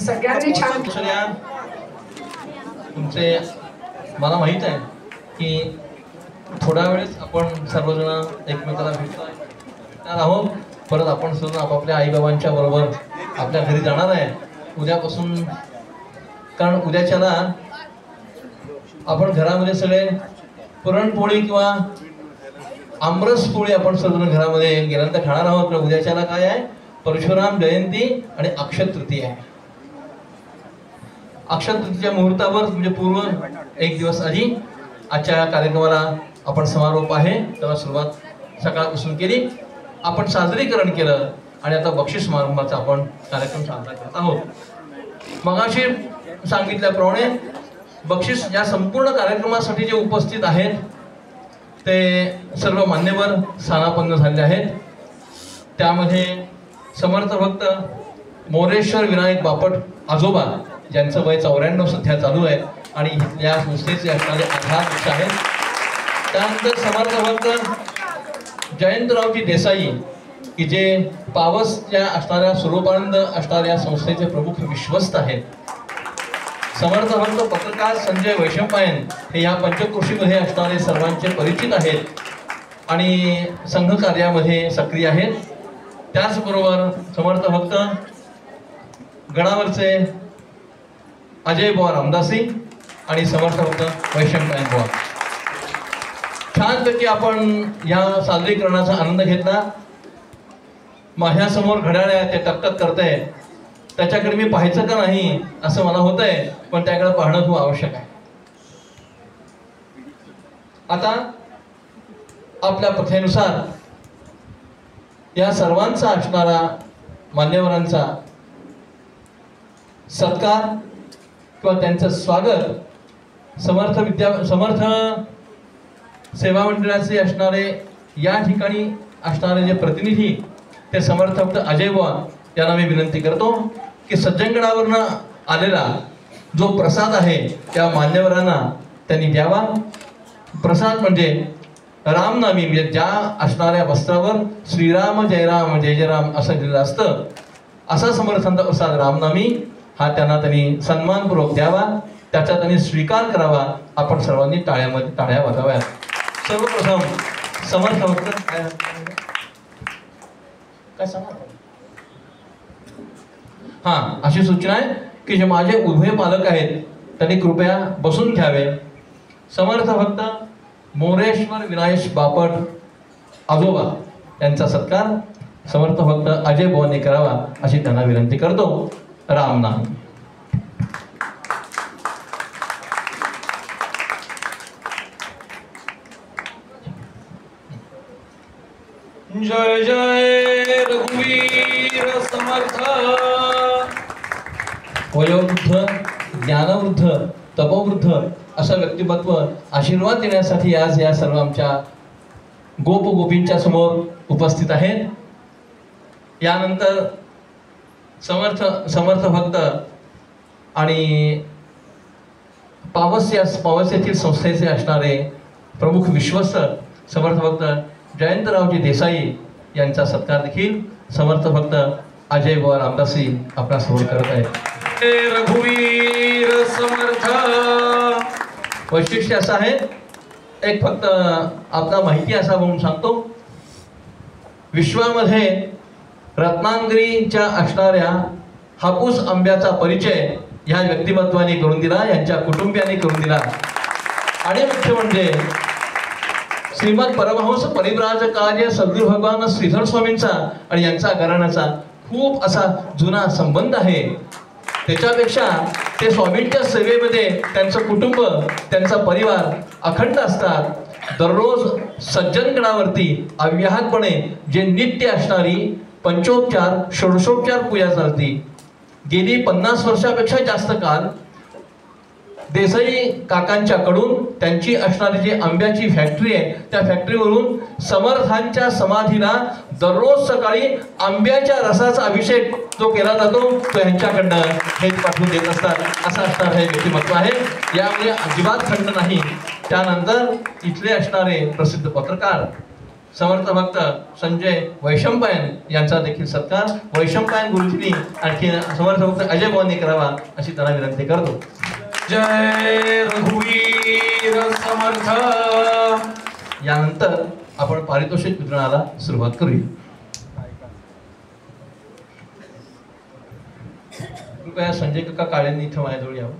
सगळ्यांनी छान तुमचे मला माहित आहे की थोड्या वेळेस आपण सर्वजण एकमेकाला भेटणार आहोत. परत आपण सुद्धा आपापल्या आईबाबांच्या बरोबर आपल्या घरी जाणार आहे उद्यापासून. कारण उद्याच्याला आपण घरामध्ये सगळे पुरणपोळी किंवा आमरस पोळी आपण सर्वजण घरामध्ये गेल्यानंतर खाणार आहोत. तर उद्याच्याला काय आहे, परशुराम जयंती आणि अक्षय तृतीया आहे. अक्षय तृतीया मुहूर्तावर म्हणजे पूर्व एक दिवस आधी आजच्या कार्यक्रमाला आपण समारोप आहे त्याला सुरुवात सकाळपासून केली, आपण साजरीकरण केलं आणि आता बक्षीस समारंभाचा आपण कार्यक्रम साजरा करत आहोत. मगाशी सांगितल्याप्रमाणे बक्षीस या संपूर्ण कार्यक्रमासाठी जे उपस्थित आहेत ते सर्व मान्यवर स्थानापन्न झाले आहेत. त्यामध्ये समर्थ भक्त मोरेश्वर विनायक बापट आजोबा ज्यांचं वय 94 सध्या चालू आहे आणि या संस्थेचे असणारे अध्यक्ष आहेत. त्यानंतर समर्थ भक्त जयंतरावजी देसाई की जे पावस या असणाऱ्या स्वरूपानंद असणाऱ्या संस्थेचे प्रमुख विश्वस्त आहेत. समर्थ भक्त पत्रकार संजय वैशंपायन हे या पंचक्रोशीमध्ये असणारे सर्वांचे परिचित आहेत आणि संघ कार्यामध्ये सक्रिय आहेत. त्याचबरोबर समर्थ भक्त गडावरचे अजय बुवा रामदासी आणि समर्थ भक्त वैशंपायन बुवा. छानपैकी आपण या सादरीकरणाचा आनंद घेतला. माझ्यासमोर घड्याळ आहे ते टकटक करते, त्याच्याकडे मी पाहायचं का नाही असं मला होत आहे, पण त्याकडे पाहणं खूप आवश्यक आहे. आता आपल्या प्रथेनुसार या सर्वांचा असणारा मान्यवरांचा सत्कार किंवा त्यांचं स्वागत समर्थ सेवा मंडळाचे असणारे या ठिकाणी असणारे जे प्रतिनिधी ते समर्थ भक्त अजय बुवा यांना मी विनंती करतो की सज्जनगडावरनं आलेला जो प्रसाद आहे त्या मान्यवरांना त्यांनी द्यावा. प्रसाद म्हणजे रामनामी, म्हणजे ज्या असणाऱ्या वस्त्रावर श्रीराम जय राम जय जय राम असं लिहिलं असतं असा समर्थांचा प्रसाद रामनामी हा त्यांनी सन्मानपूर्वक द्यावा, त्याचा त्यांनी स्वीकार करावा. आपण सर्वांनी टाळ्या वाजवाव्यात. सर्वप्रथम समर्थ भक्त काय सांगा अशी सूचना आहे की जे माझे उभे पालक आहेत त्यांनी कृपया बसून घ्यावे. समर्थ भक्त मोरेश्वर विनायक बापट आजोबा यांचा सत्कार समर्थ भक्त अजय बुवांनी करावा अशी त्यांना विनंती करतो. रामनाम. जय जय रघुवीर समर्थ. वयोवृद्ध, ज्ञानवृद्ध, तपोवृद्ध असं व्यक्तिमत्व आशीर्वाद देण्यासाठी आज या सर्व आमच्या गोपगोपींच्या समोर उपस्थित आहेत. यानंतर समर्थ भक्त आणि पावस येथील संस्थेचे असणारे प्रमुख विश्वस्त समर्थ भक्त जयंतरावजी देसाई यांचा सत्कार देखील समर्थ भक्त अजय बुवा रामदासी आपल्यासमोर करत आहेत. रघुवीर समर्थ. वैशिष्ट्य असं आहे, एक फक्त आपला माहिती असा म्हणून सांगतो, विश्वामध्ये रत्नागिरीच्या असणाऱ्या हापूस आंब्याचा परिचय ह्या व्यक्तिमत्वाने करून दिला, यांच्या कुटुंबियांनी करून दिला. आणि मुख्य म्हणजे श्रीमद परमहंस परिव्राजकार्य सद्गुरू भगवान श्रीधर स्वामींचा आणि यांचा घराण्याचा खूप असा जुना संबंध आहे. त्याच्यापेक्षा ते स्वामींच्या सेवेमध्ये त्यांचं कुटुंब त्यांचा परिवार अखंड असतात. दररोज सज्जनगडावरती अव्याहतपणे जे नित्य असणारी पंचोपचार षोडशोपचार पूजा चालती. गेली 50 वर्षापेक्षा जास्त काळ देसाई काकांच्याकडून त्यांची असणारी जी आंब्याची फॅक्टरी आहे त्या फॅक्टरीवरून समर्थांच्या समाधीला दररोज सकाळी आंब्याच्या रसाचा अभिषेक जो केला जातो तो यांच्याकडनं हे पाठवून देत असतात. असं असणार हे व्यक्तिमत्व आहे, यामध्ये अजिबात खंड नाही. त्यानंतर इथले असणारे प्रसिद्ध पत्रकार समर्थ भक्त संजय वैशंपायन यांचा देखील सत्कार वैशंपायन गुरुजींनी आणखी समर्थ भक्त अजय भाऊंनी करावा अशी त्यांना विनंती करतो. जय रघुवीर समर्थ. यानंतर आपण पारितोषिक वितरणाला सुरुवात करूया. कृपया संजय काका काळेंनी इथं माझ्याजवळ यावं.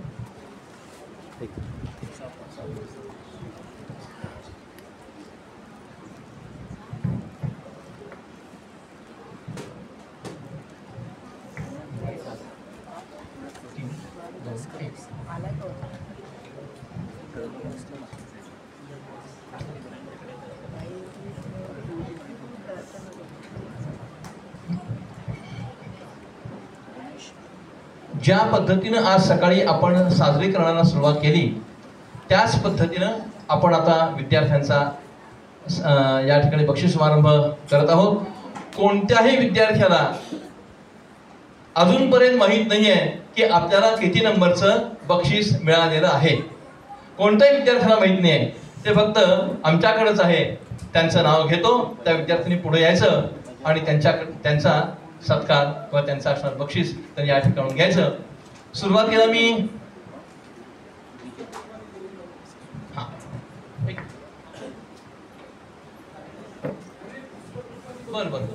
ज्या पद्धतीनं आज सकाळी आपण साजरीकरणाला सुरुवात केली त्याच पद्धतीनं आपण आता विद्यार्थ्यांचा या ठिकाणी बक्षीस समारंभ करत आहोत. कोणत्याही विद्यार्थ्याला अजूनपर्यंत माहीत नाहीये की आपल्याला किती नंबरचं बक्षीस मिळालेलं आहे. कोणत्याही विद्यार्थ्याला माहीत नाही आहे. ते फक्त आमच्याकडेच आहे. त्यांचं नाव घेतो, त्या विद्यार्थ्यांनी पुढे यायचं आणि त्यांचा सत्कार किंवा त्यांचं असणार बक्षीस त्यांनी या ठिकाणी घ्यायचं. सुरुवातीला मी बरं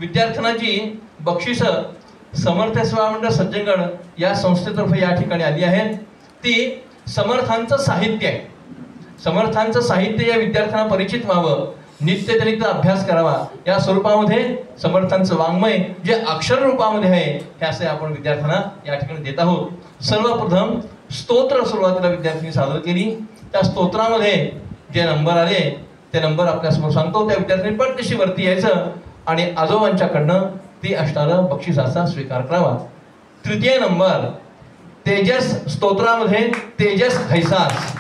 विद्यार्थ्यांना जी बक्षीस समर्थ सेवा मंडळ सज्जनगड या संस्थेतर्फे या ठिकाणी आली आहेत ती समर्थांचं साहित्य आहे. समर्थांचं साहित्य या विद्यार्थ्यांना परिचित व्हावं, नित्य त्यांनी अभ्यास करावा या स्वरूपामध्ये समर्थांचं वाङ्मय जे अक्षर रूपामध्ये आहे हे असे आपण विद्यार्थ्यांना या ठिकाणी देत आहोत. सर्वप्रथम स्तोत्र सुरुवातीला विद्यार्थ्यांनी सादर केली. त्या स्तोत्रामध्ये जे नंबर आले ते नंबर आपल्यासमोर सांगतो. त्या विद्यार्थ्यांनी पटदिशी वरती यायचं आणि आजोबांच्याकडनं ती असणारं बक्षिसाचा स्वीकार करावा. तृतीय नंबर तेजस स्तोत्रामध्ये तेजस खैसास.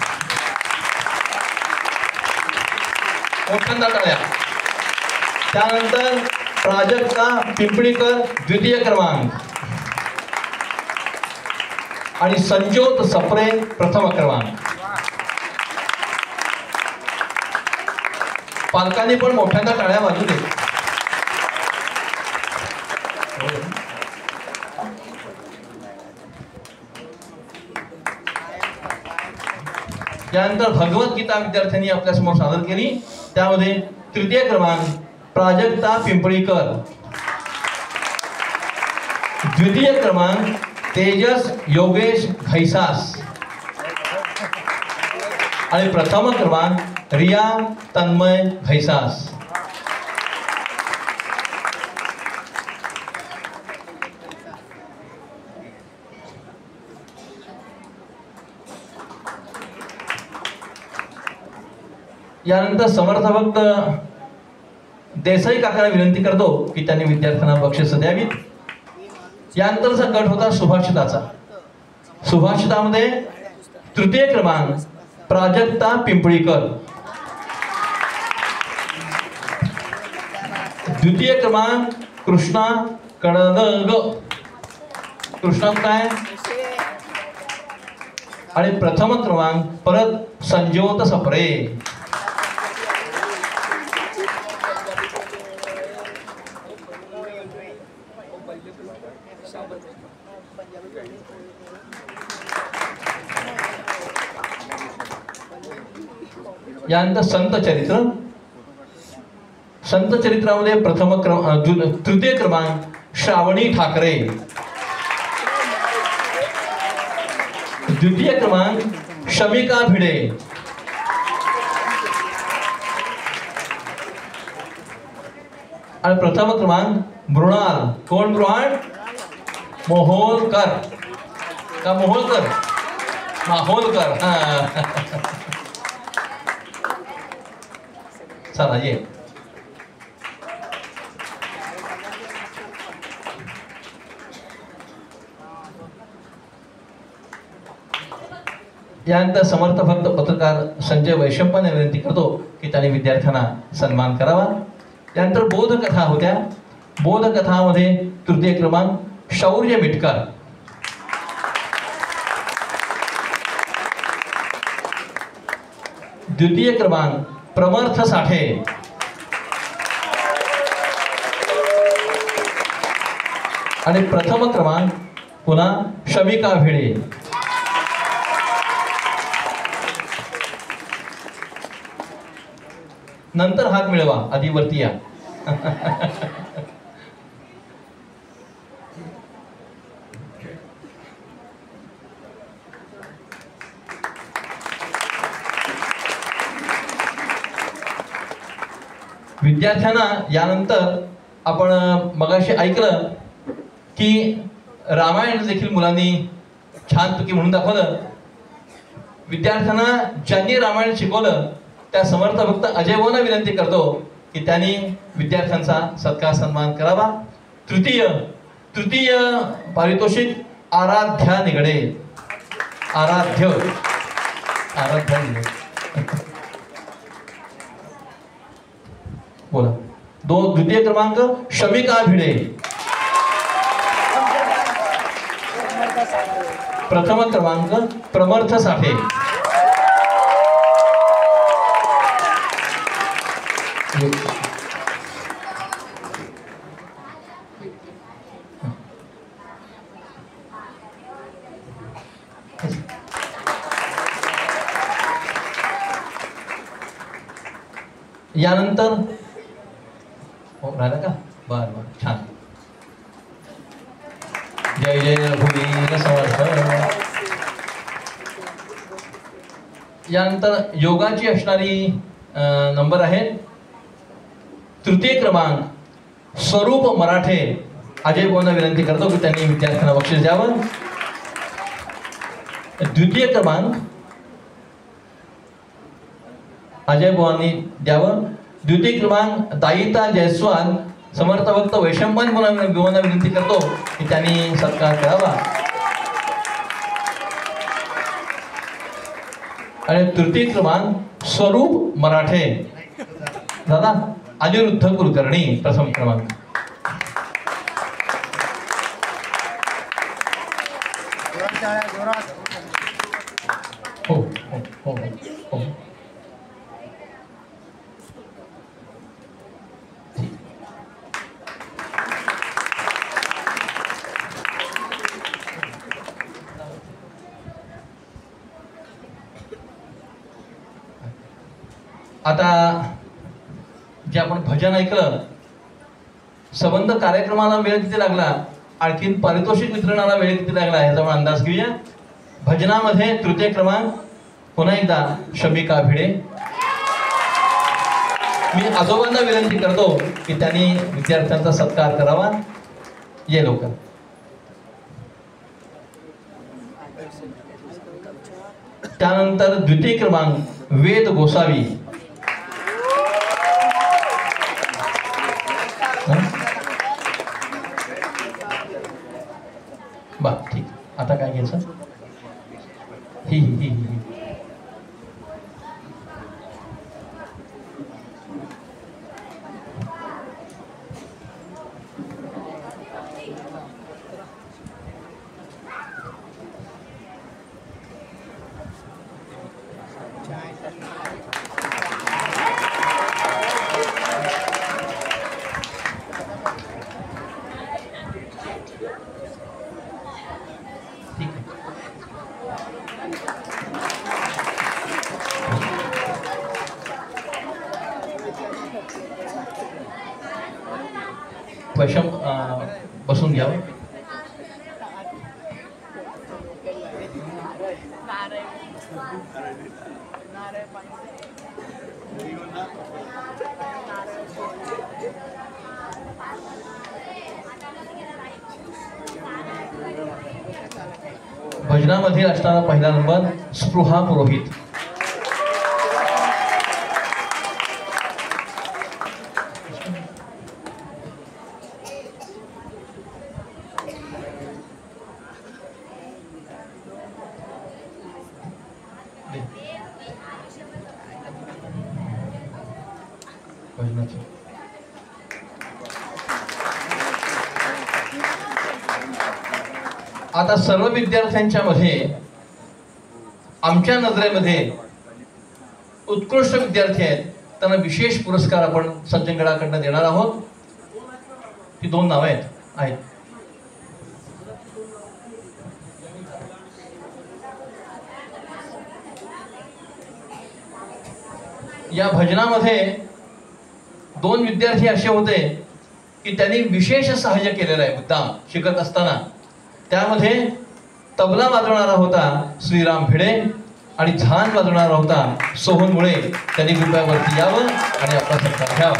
मोठ्यांदा टाळ्या. त्यानंतर प्राजक्ता पिंपळीकर द्वितीय क्रमांक आणि संजोत सप्रे प्रथम क्रमांक. पालकांनी पण मोठ्यांदा टाळ्या वाजू दे. त्यानंतर भगवद्गीता विद्यार्थ्यांनी आपल्यासमोर सादर केली. त्यामध्ये तृतीय क्रमांक प्राजक्ता पिंपळीकर, द्वितीय क्रमांक तेजस योगेश खैसास आणि प्रथम क्रमांक रिया तन्मय खैसास. यानंतर समर्थ भक्त देसाई काकांना विनंती करतो की त्यांनी विद्यार्थ्यांना बक्षीस द्यावीत. यानंतरचा गट होता सुभाषिताचा. सुभाषितामध्ये तृतीय क्रमांक प्राजक्ता पिंपळीकर, द्वितीय क्रमांक कृष्णा कडग, कृष्णा काय आणि प्रथम क्रमांक परत संजोत सप्रे. यानंतर संत चरित्र. संत चरित्रामध्ये तृतीय क्रमांक श्रावणी ठाकरे, द्वितीय क्रमांक शमिका भिडे आणि प्रथम क्रमांक मृणाल. कोण? मृणाल मोहोलकर का मोहोलकर? माहोलकर. चला ये. यानंतर समर्थ भक्त पत्रकार संजय वैशंपायन विनंती करतो की त्यांनी विद्यार्थ्यांना सन्मान करावा. त्यानंतर बोधकथा होत्या. बोधकथामध्ये तृतीय क्रमांक शौर्य मिटकर, द्वितीय क्रमांक प्रमर्थ साठे आणि प्रथम क्रमांक पुन्हा शमिका भिडे. नंतर हात मिळवा, आधी वरती या. विद्यार्थ्यांना यानंतर आपण मगाशी ऐकलं की रामायण देखील मुलांनी छानपैकी म्हणून दाखवलं. विद्यार्थ्यांना ज्यांनी रामायण शिकवलं त्या समर्थ भक्त अजय भाऊंना विनंती करतो की त्यांनी विद्यार्थ्यांचा सत्कार सन्मान करावा. तृतीय पारितोषिक आराध्या निगडे. आराध्य निगडे बोला. द्वितीय क्रमांक शमिका भिडे. प्रथम क्रमांक प्रमर्थ साठे. यानंतर राहिला का? बर बर, छान. जय जय रघुवीर समर्थ. यानंतर योगाची असणारी नंबर आहे. तृतीय क्रमांक स्वरूप मराठे. अजय भाऊंना विनंती करतो की त्यांनी विद्यार्थ्यांना बक्षीस द्यावं. द्वितीय क्रमांक अजय भाऊंनी द्यावं. द्वितीय क्रमांक दायिता जयस्वाल. समर्थ भक्त वैशंपायन भाऊंना विनंती करतो की त्यांनी सत्कार करावा. आणि तृतीय क्रमांक स्वरूप मराठे. दादा अनिरुद्ध कुलकर्णी प्रथम क्रमांक. हो हो हो हो. आता जे आपण भजन ऐकलं, संबंध कार्यक्रमाला वेळ किती लागला, आणखीन पारितोषिक वितरणाला वेळ किती लागला ह्याचा आपण अंदाज घेऊया. भजनामध्ये तृतीय क्रमांक पुन्हा एकदा शमिका भिडे. मी आजोबांना विनंती करतो की त्यांनी विद्यार्थ्यांचा सत्कार करावा. ये लवकर. त्यानंतर द्वितीय क्रमांक वेद गोसावी. बा ठीक. आता काय घ्यायचं? ही ही ही. वैशम बसून घ्यावं. भजनामध्ये असणारा पहिला नंबर स्पृहा पुरोहित. आता सर्व विद्यार्थ्यांच्या मध्ये आमच्या नजरेमध्ये उत्कृष्ट विद्यार्थी आहेत, त्यांना विशेष पुरस्कार आपण सज्जनगडाकडनं देणार आहोत. ती दोन नावे आहेत. या भजनामध्ये 2 विद्यार्थी असे होते की त्यांनी विशेष सहाय्य केलेलं आहे मुद्दाम शिकत असताना. त्यामध्ये तबला वाजवणारा होता श्रीराम भिडे आणि झांज वाजवणारा होता सोहन मुळे. त्यांनी कृपया वरती यावं आणि आपला सत्कार घ्यावा.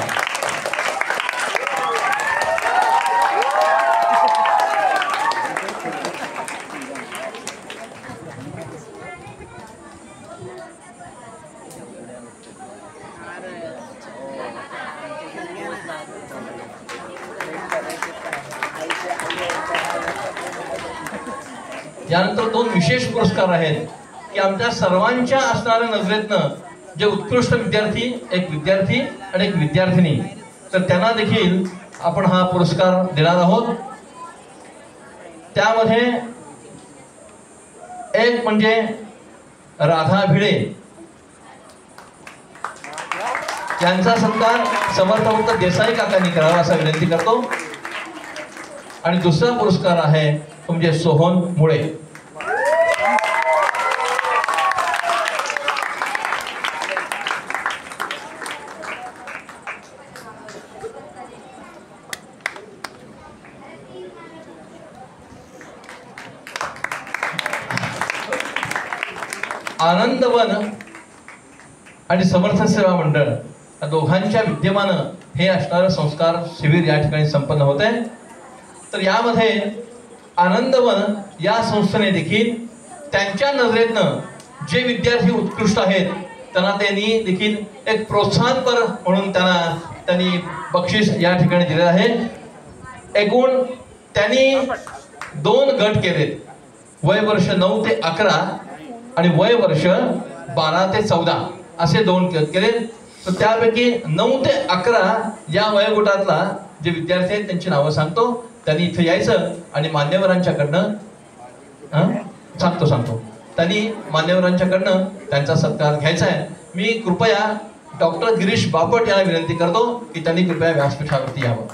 यानंतर 2 विशेष पुरस्कार आहेत की आमच्या सर्वांच्या असणाऱ्या नजरेतनं जे उत्कृष्ट विद्यार्थी, एक विद्यार्थी आणि एक विद्यार्थिनी, तर त्यांना देखील आपण हा पुरस्कार देणार आहोत. त्यामध्ये एक म्हणजे राधा भिडे यांचा सत्कार समर्थवंत देसाई काकांनी करावा असा विनंती करतो. आणि दुसरा पुरस्कार आहे म्हणजे सोहन मुळे. आनंदवन आणि समर्थ सेवा मंडळ या दोघांच्या विद्यमानं हे असणारं संस्कार शिबिर या ठिकाणी संपन्न होत आहे. तर यामध्ये आनंदवन या संस्थेने देखील त्यांच्या नजरेतनं जे विद्यार्थी उत्कृष्ट आहेत त्यांना त्यांनी देखील एक प्रोत्साहनपर म्हणून त्यांनी बक्षीस या ठिकाणी दिलेलं आहे. एकूण त्यांनी 2 गट केलेत, वय वर्ष 9 ते 11 आणि वय वर्ष 12 ते 14 असे 2 गट केले. तर त्यापैकी 9 ते 11 या वयोगटातला जे विद्यार्थी आहेत त्यांची नावं सांगतो. त्यांनी इथे यायचं आणि मान्यवरांच्याकडनं सांगतो त्यांनी मान्यवरांच्याकडनं त्यांचा सत्कार घ्यायचा आहे. मी कृपया डॉक्टर गिरीश बापट यांना विनंती करतो की त्यांनी कृपया व्यासपीठावरती यावं.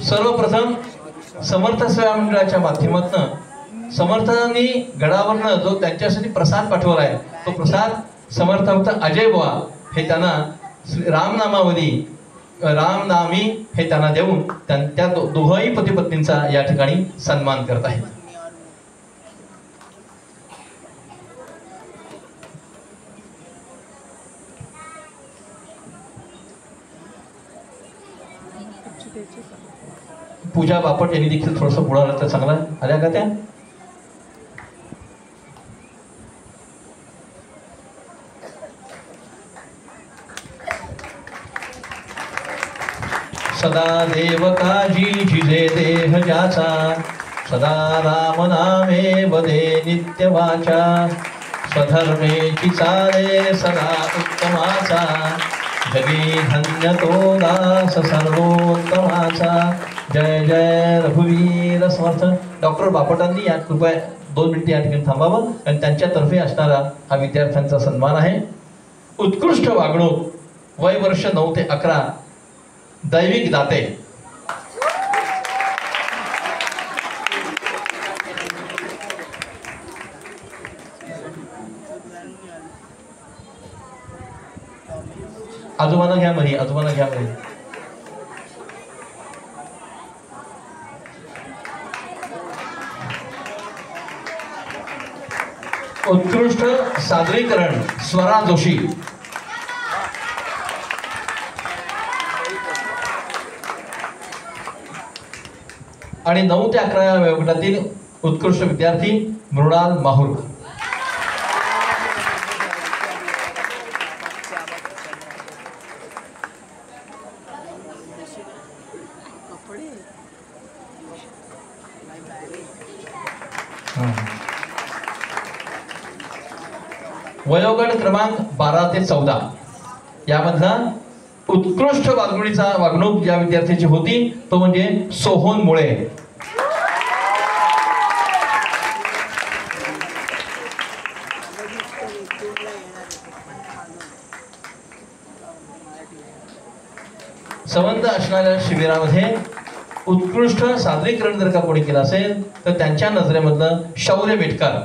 सर्वप्रथम समर्थ सेवा मंडळाच्या माध्यमातून समर्थांनी गडावरनं जो त्यांच्यासाठी प्रसाद पाठवला आहे तो प्रसाद समर्थांत अजय बुवा हे त्यांना रामनामी हे त्यांना देऊन त्या दोघंही पती पत्नींचा या ठिकाणी सन्मान करत आहेत. पूजा बापट यांनी देखील थोडस पुढे आलं तर चांगलं. आल्या का त्या? सदा देव काजी जिजे देह ज्याचा, सदा राम नामे वदे नित्य वाचा, स्वधर्मेची चाले सदा उत्तमाचा, जगी धन्य तो दास सर्वोत्तमाचा. जय जय रघुवीर समर्थ. डॉक्टर बापटांनी या कृपया 2 मिनिटे या ठिकाणी थांबावं आणि त्यांच्यातर्फे असणारा हा विद्यार्थ्यांचा सन्मान आहे. उत्कृष्ट वागणूक, वय वर्ष 9 ते 11, दैविक दाते. आजोबांना घ्या मध्ये, आजोबांना घ्या मध्ये. उत्कृष्ट सादरीकरण स्वरा जोशी. आणि 9 ते 11 या वयोगटातील उत्कृष्ट विद्यार्थी मृणाल माहुर. वयोगट क्रमांक 12 ते 14 यामधला उत्कृष्ट वागणूक ज्या विद्यार्थ्याची होती तो म्हणजे सोहन मुळे. संबंध असणाऱ्या शिबिरामध्ये उत्कृष्ट सादरीकरण जर का कोणी केलं असेल तर त्यांच्या नजरेमधलं शौर्य मेटकर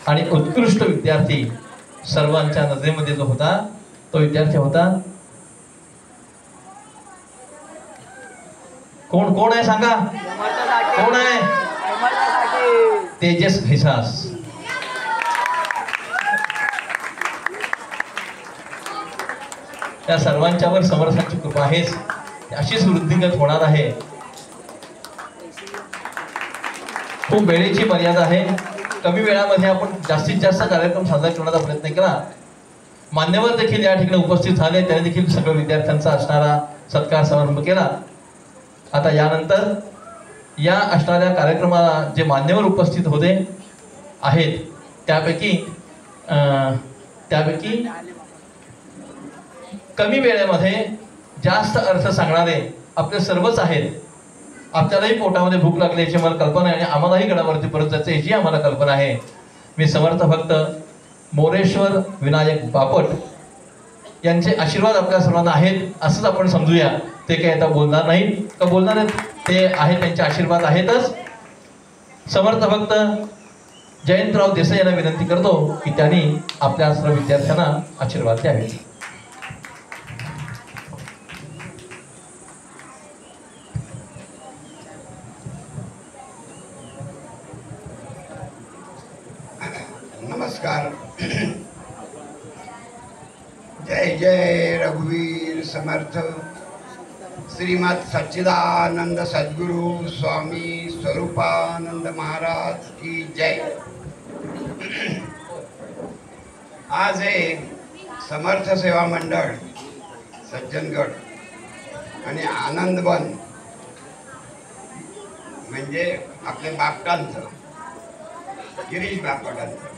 आणि उत्कृष्ट विद्यार्थी सर्वांच्या नजरेमध्ये जो होता तो विद्यार्थी होता कोण कोण आहे सांगा कोण आहे तेजस हिसास त्या सर्वांच्यावर समर्थांची कृपा आहेच अशीच वृद्धिंगत होणार आहे खूप वेळेची मर्यादा आहे कमी वेळामध्ये आपण जास्तीत जास्त कार्यक्रम साजरा करण्याचा प्रयत्न केला मान्यवर देखील या ठिकाणी उपस्थित झाले त्याने देखील सगळ्या विद्यार्थ्यांचा असणारा सत्कार समारंभ केला आता यानंतर या असणाऱ्या कार्यक्रमाला जे मान्यवर उपस्थित होते आहेत त्यापैकी कमी वेळेमध्ये जास्त अर्थ सांगणारे आपले सर्वच आहेत आपल्यालाही पोटामध्ये भूक लागली याची मला कल्पना आहे आणि आम्हालाही गडावरती परत जायचं याची आम्हाला कल्पना आहे मी समर्थ भक्त मोरेश्वर विनायक बापट यांचे आशीर्वाद आपल्या सर्वांना आहेत असंच आपण समजूया ते काही आता बोलणार नाहीत का बोलणार आहेत ते आहेत त्यांचे आशीर्वाद आहेतच समर्थ भक्त जयंतराव देसाई यांना विनंती करतो की त्यांनी आपल्या सर्व विद्यार्थ्यांना आशीर्वाद द्यावे नमस्कार जय जय रघुवीर समर्थ श्रीमद सच्चिदानंद सद्गुरु स्वामी स्वरूपानंद महाराज की जय आज हे समर्थ सेवा मंडळ सज्जनगड आणि आनंदवन म्हणजे आपल्या बापटांचं गिरीश बापटांचं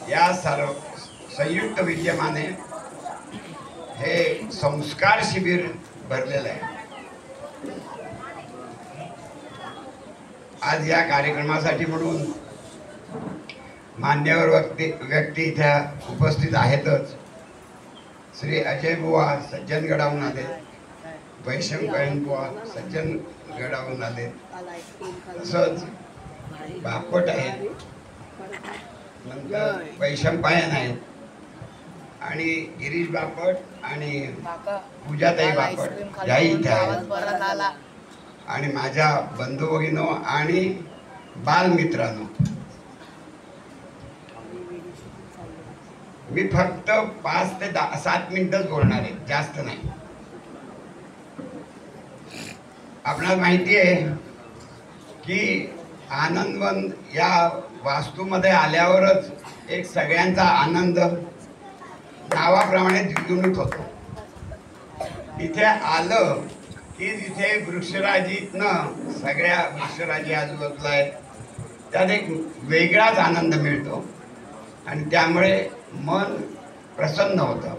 या सर्व संयुक्त विद्यमाने हे संस्कार शिबिर भरलेलं आहे आज या कार्यक्रमासाठी म्हणून मान्यवर व्यक्ती इथे उपस्थित आहेतच श्री अजय बुवा सज्जनगडाहून आले वैशंकरण बुवा सज्जनगडाहून आले तसंच बापट आहेत नंतर वैशंपायन आहेत आणि गिरीश बापट आणि पूजाताई बापट याही इथे आहेत आणि माझ्या बंधू भगिनो आणि बालमित्रांनो मी फक्त 5 ते 7 मिनिटच बोलणार आहे जास्त नाही आपल्याला माहिती आहे की आनंदवन या वास्तूमध्ये आल्यावरच एक सगळ्यांचा आनंद नावाप्रमाणे द्विगुणित होतो इथे आलं की तिथे वृक्षराजीतनं सगळ्या वृक्षराजी आजूबाजूला आहेत त्यात एक वेगळाच आनंद मिळतो आणि त्यामुळे मन प्रसन्न होतं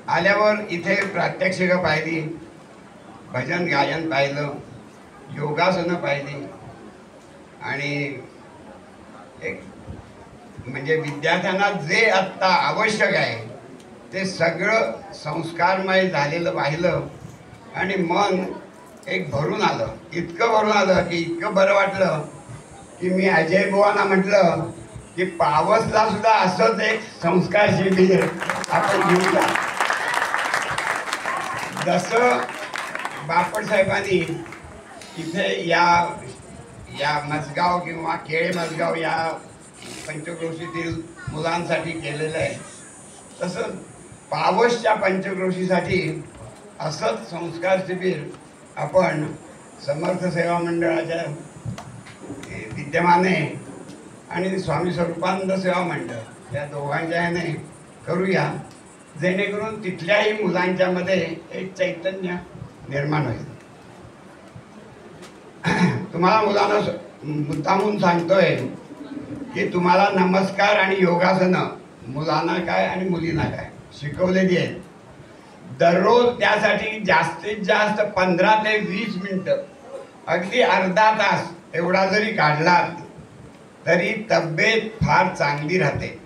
आल्यावर इथे प्रात्यक्षिकं पाहिली भजन गायन पाहिलं योगासनं पाहिली आणि एक म्हणजे विद्यार्थ्यांना जे आत्ता आवश्यक आहे ते सगळं संस्कारमय झालेलं पाहिलं आणि मन एक भरून आलं इतकं भरून आलं की इतकं बरं वाटलं की मी अजय बुवांना म्हटलं की पावसला सुद्धा असंच एक संस्कार शिबिर आपण घेऊया जसं बापट साहेबांनी इथे या मसगाव किंवा केळे मसगाव या पंचक्रोशीतील मुलांसाठी केलेलं आहे तसं पावसच्या पंचक्रोशीसाठी असंच संस्कार शिबिर आपण समर्थ सेवा मंडळाच्या विद्यमाने आणि स्वामी स्वरूपानंद सेवा मंडळ या दोघांच्या ह्याने करूया जेणेकरून तिथल्याही मुलांच्यामध्ये एक चैतन्य निर्माण होईल तुम्हाला मुलांना मुद्दामून सांगतोय की तुम्हाला नमस्कार आणि योगासनं मुलांना काय आणि मुलींना काय शिकवलेली आहेत दररोज त्यासाठी जास्तीत जास्त 15 ते 20 मिनिटं अगदी अर्धा तास एवढा जरी काढलात तरी तब्येत फार चांगली राहते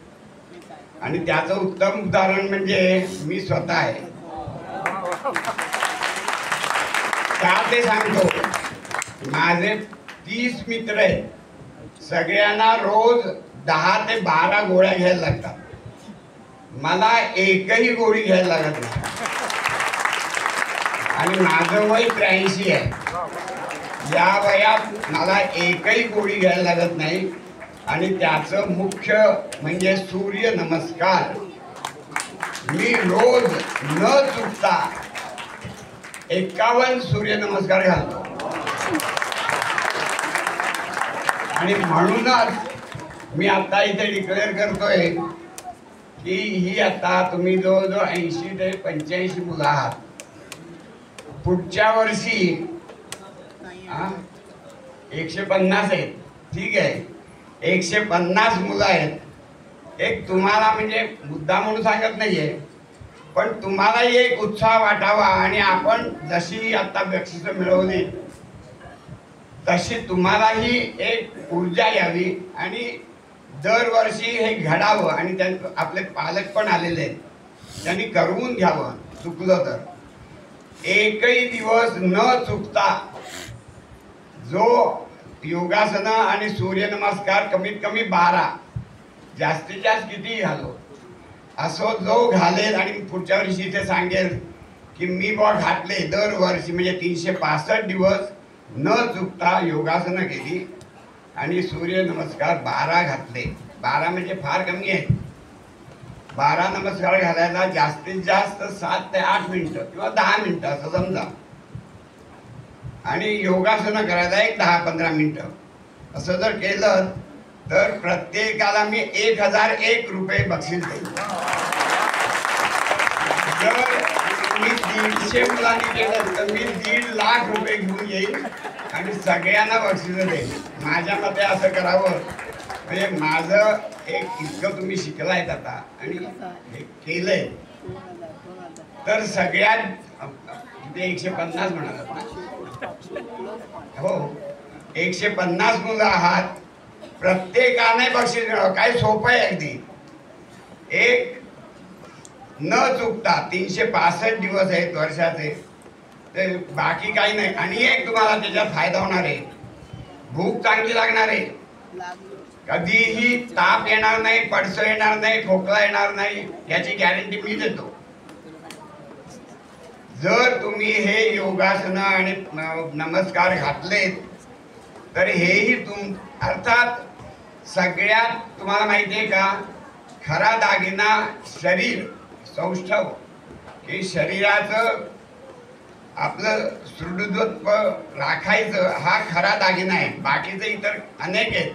आणि त्याचं उत्तम उदाहरण म्हणजे मी स्वतः आहे का ते सांगतो माझे 30 मित्र आहेत सगळ्यांना रोज 10 ते 12 गोळ्या घ्यायला लागतात. मला एकही गोळी घ्यायला लागत नाही आणि माझं वय 83 आहे. या वयात मला एकही गोळी घ्यायला लागत नाही आणि त्याचं मुख्य म्हणजे सूर्य नमस्कार. मी रोज न चुकता 51 सूर्य नमस्कार घालतो आणि म्हणूनच मी आता इथे डिक्लेअर करतोय की ही आता तुम्ही जवळजवळ 80 ते 85 मुलं आहात. पुढच्या वर्षी 150 आहेत. ठीक आहे, 150 मुलं आहेत. एक तुम्हाला म्हणजे मुद्दा म्हणून सांगत नाहीये, पण तुम्हालाही एक उत्साह वाटावा आणि आपण जशी आता बक्षिसं मिळवली तशी तुम्हालाही एक ऊर्जा यावी आणि दरवर्षी हे घडावं. आणि त्यांचं आपले पालक पण आलेले आहेत, त्यांनी करवून घ्यावं. चुकलं तर एकही दिवस न चुकता जो योगासनं आणि सूर्यनमस्कार कमीत कमी 12 जास्तीत जास्त किती घालो असो जो घालेल आणि पुढच्या वर्षी ते सांगेल की मी बा घातले दरवर्षी म्हणजे 365 दिवस न चुकता योगासनं केली आणि सूर्यनमस्कार 12 घातले. 12 म्हणजे फार कमी आहे. 12 नमस्कार घालायला जास्तीत जास्त 7 ते 8 मिनिटं किंवा 10 मिनिटं असं समजा आणि योगासनं करायला एक 10-15 मिनिटं असं जर केलं तर प्रत्येकाला मी 1001 रुपये बक्षीस देईन. जर मी 150 मुलांनी केलं तर मी 1.5 लाख रुपये घेऊन येईल आणि सगळ्यांना बक्षीस देईन. माझ्या मते असं करावं म्हणजे माझं एक इतकं तुम्ही शिकलायत आता आणि हे केलंय तर सगळ्यात 150 म्हणालात ना, हो 150 मुलं आहात. प्रत्येकाने बक्षीस मिळावं. काय सोपं आहे अगदी. एक न चुकता 365 दिवस आहेत वर्षाचे, ते बाकी काही नाही. आणि एक तुम्हाला त्याच्यात फायदा होणार आहे, भूक चांगली लागणार आहे, कधीही ताप येणार नाही, पडसं येणार नाही, खोकला येणार नाही, याची गॅरंटी मी देतो. जर तुम्ही हे योगासनं आणि नमस्कार घातलेत तर हेही अर्थात सगळ्यात तुम्हाला माहिती आहे का, खरा दागिना शरीर सौष्ठव की शरीराचं आपलं सुदृढत्व राखायचं हा खरा दागिना आहे. बाकीचे इतर अनेक आहेत,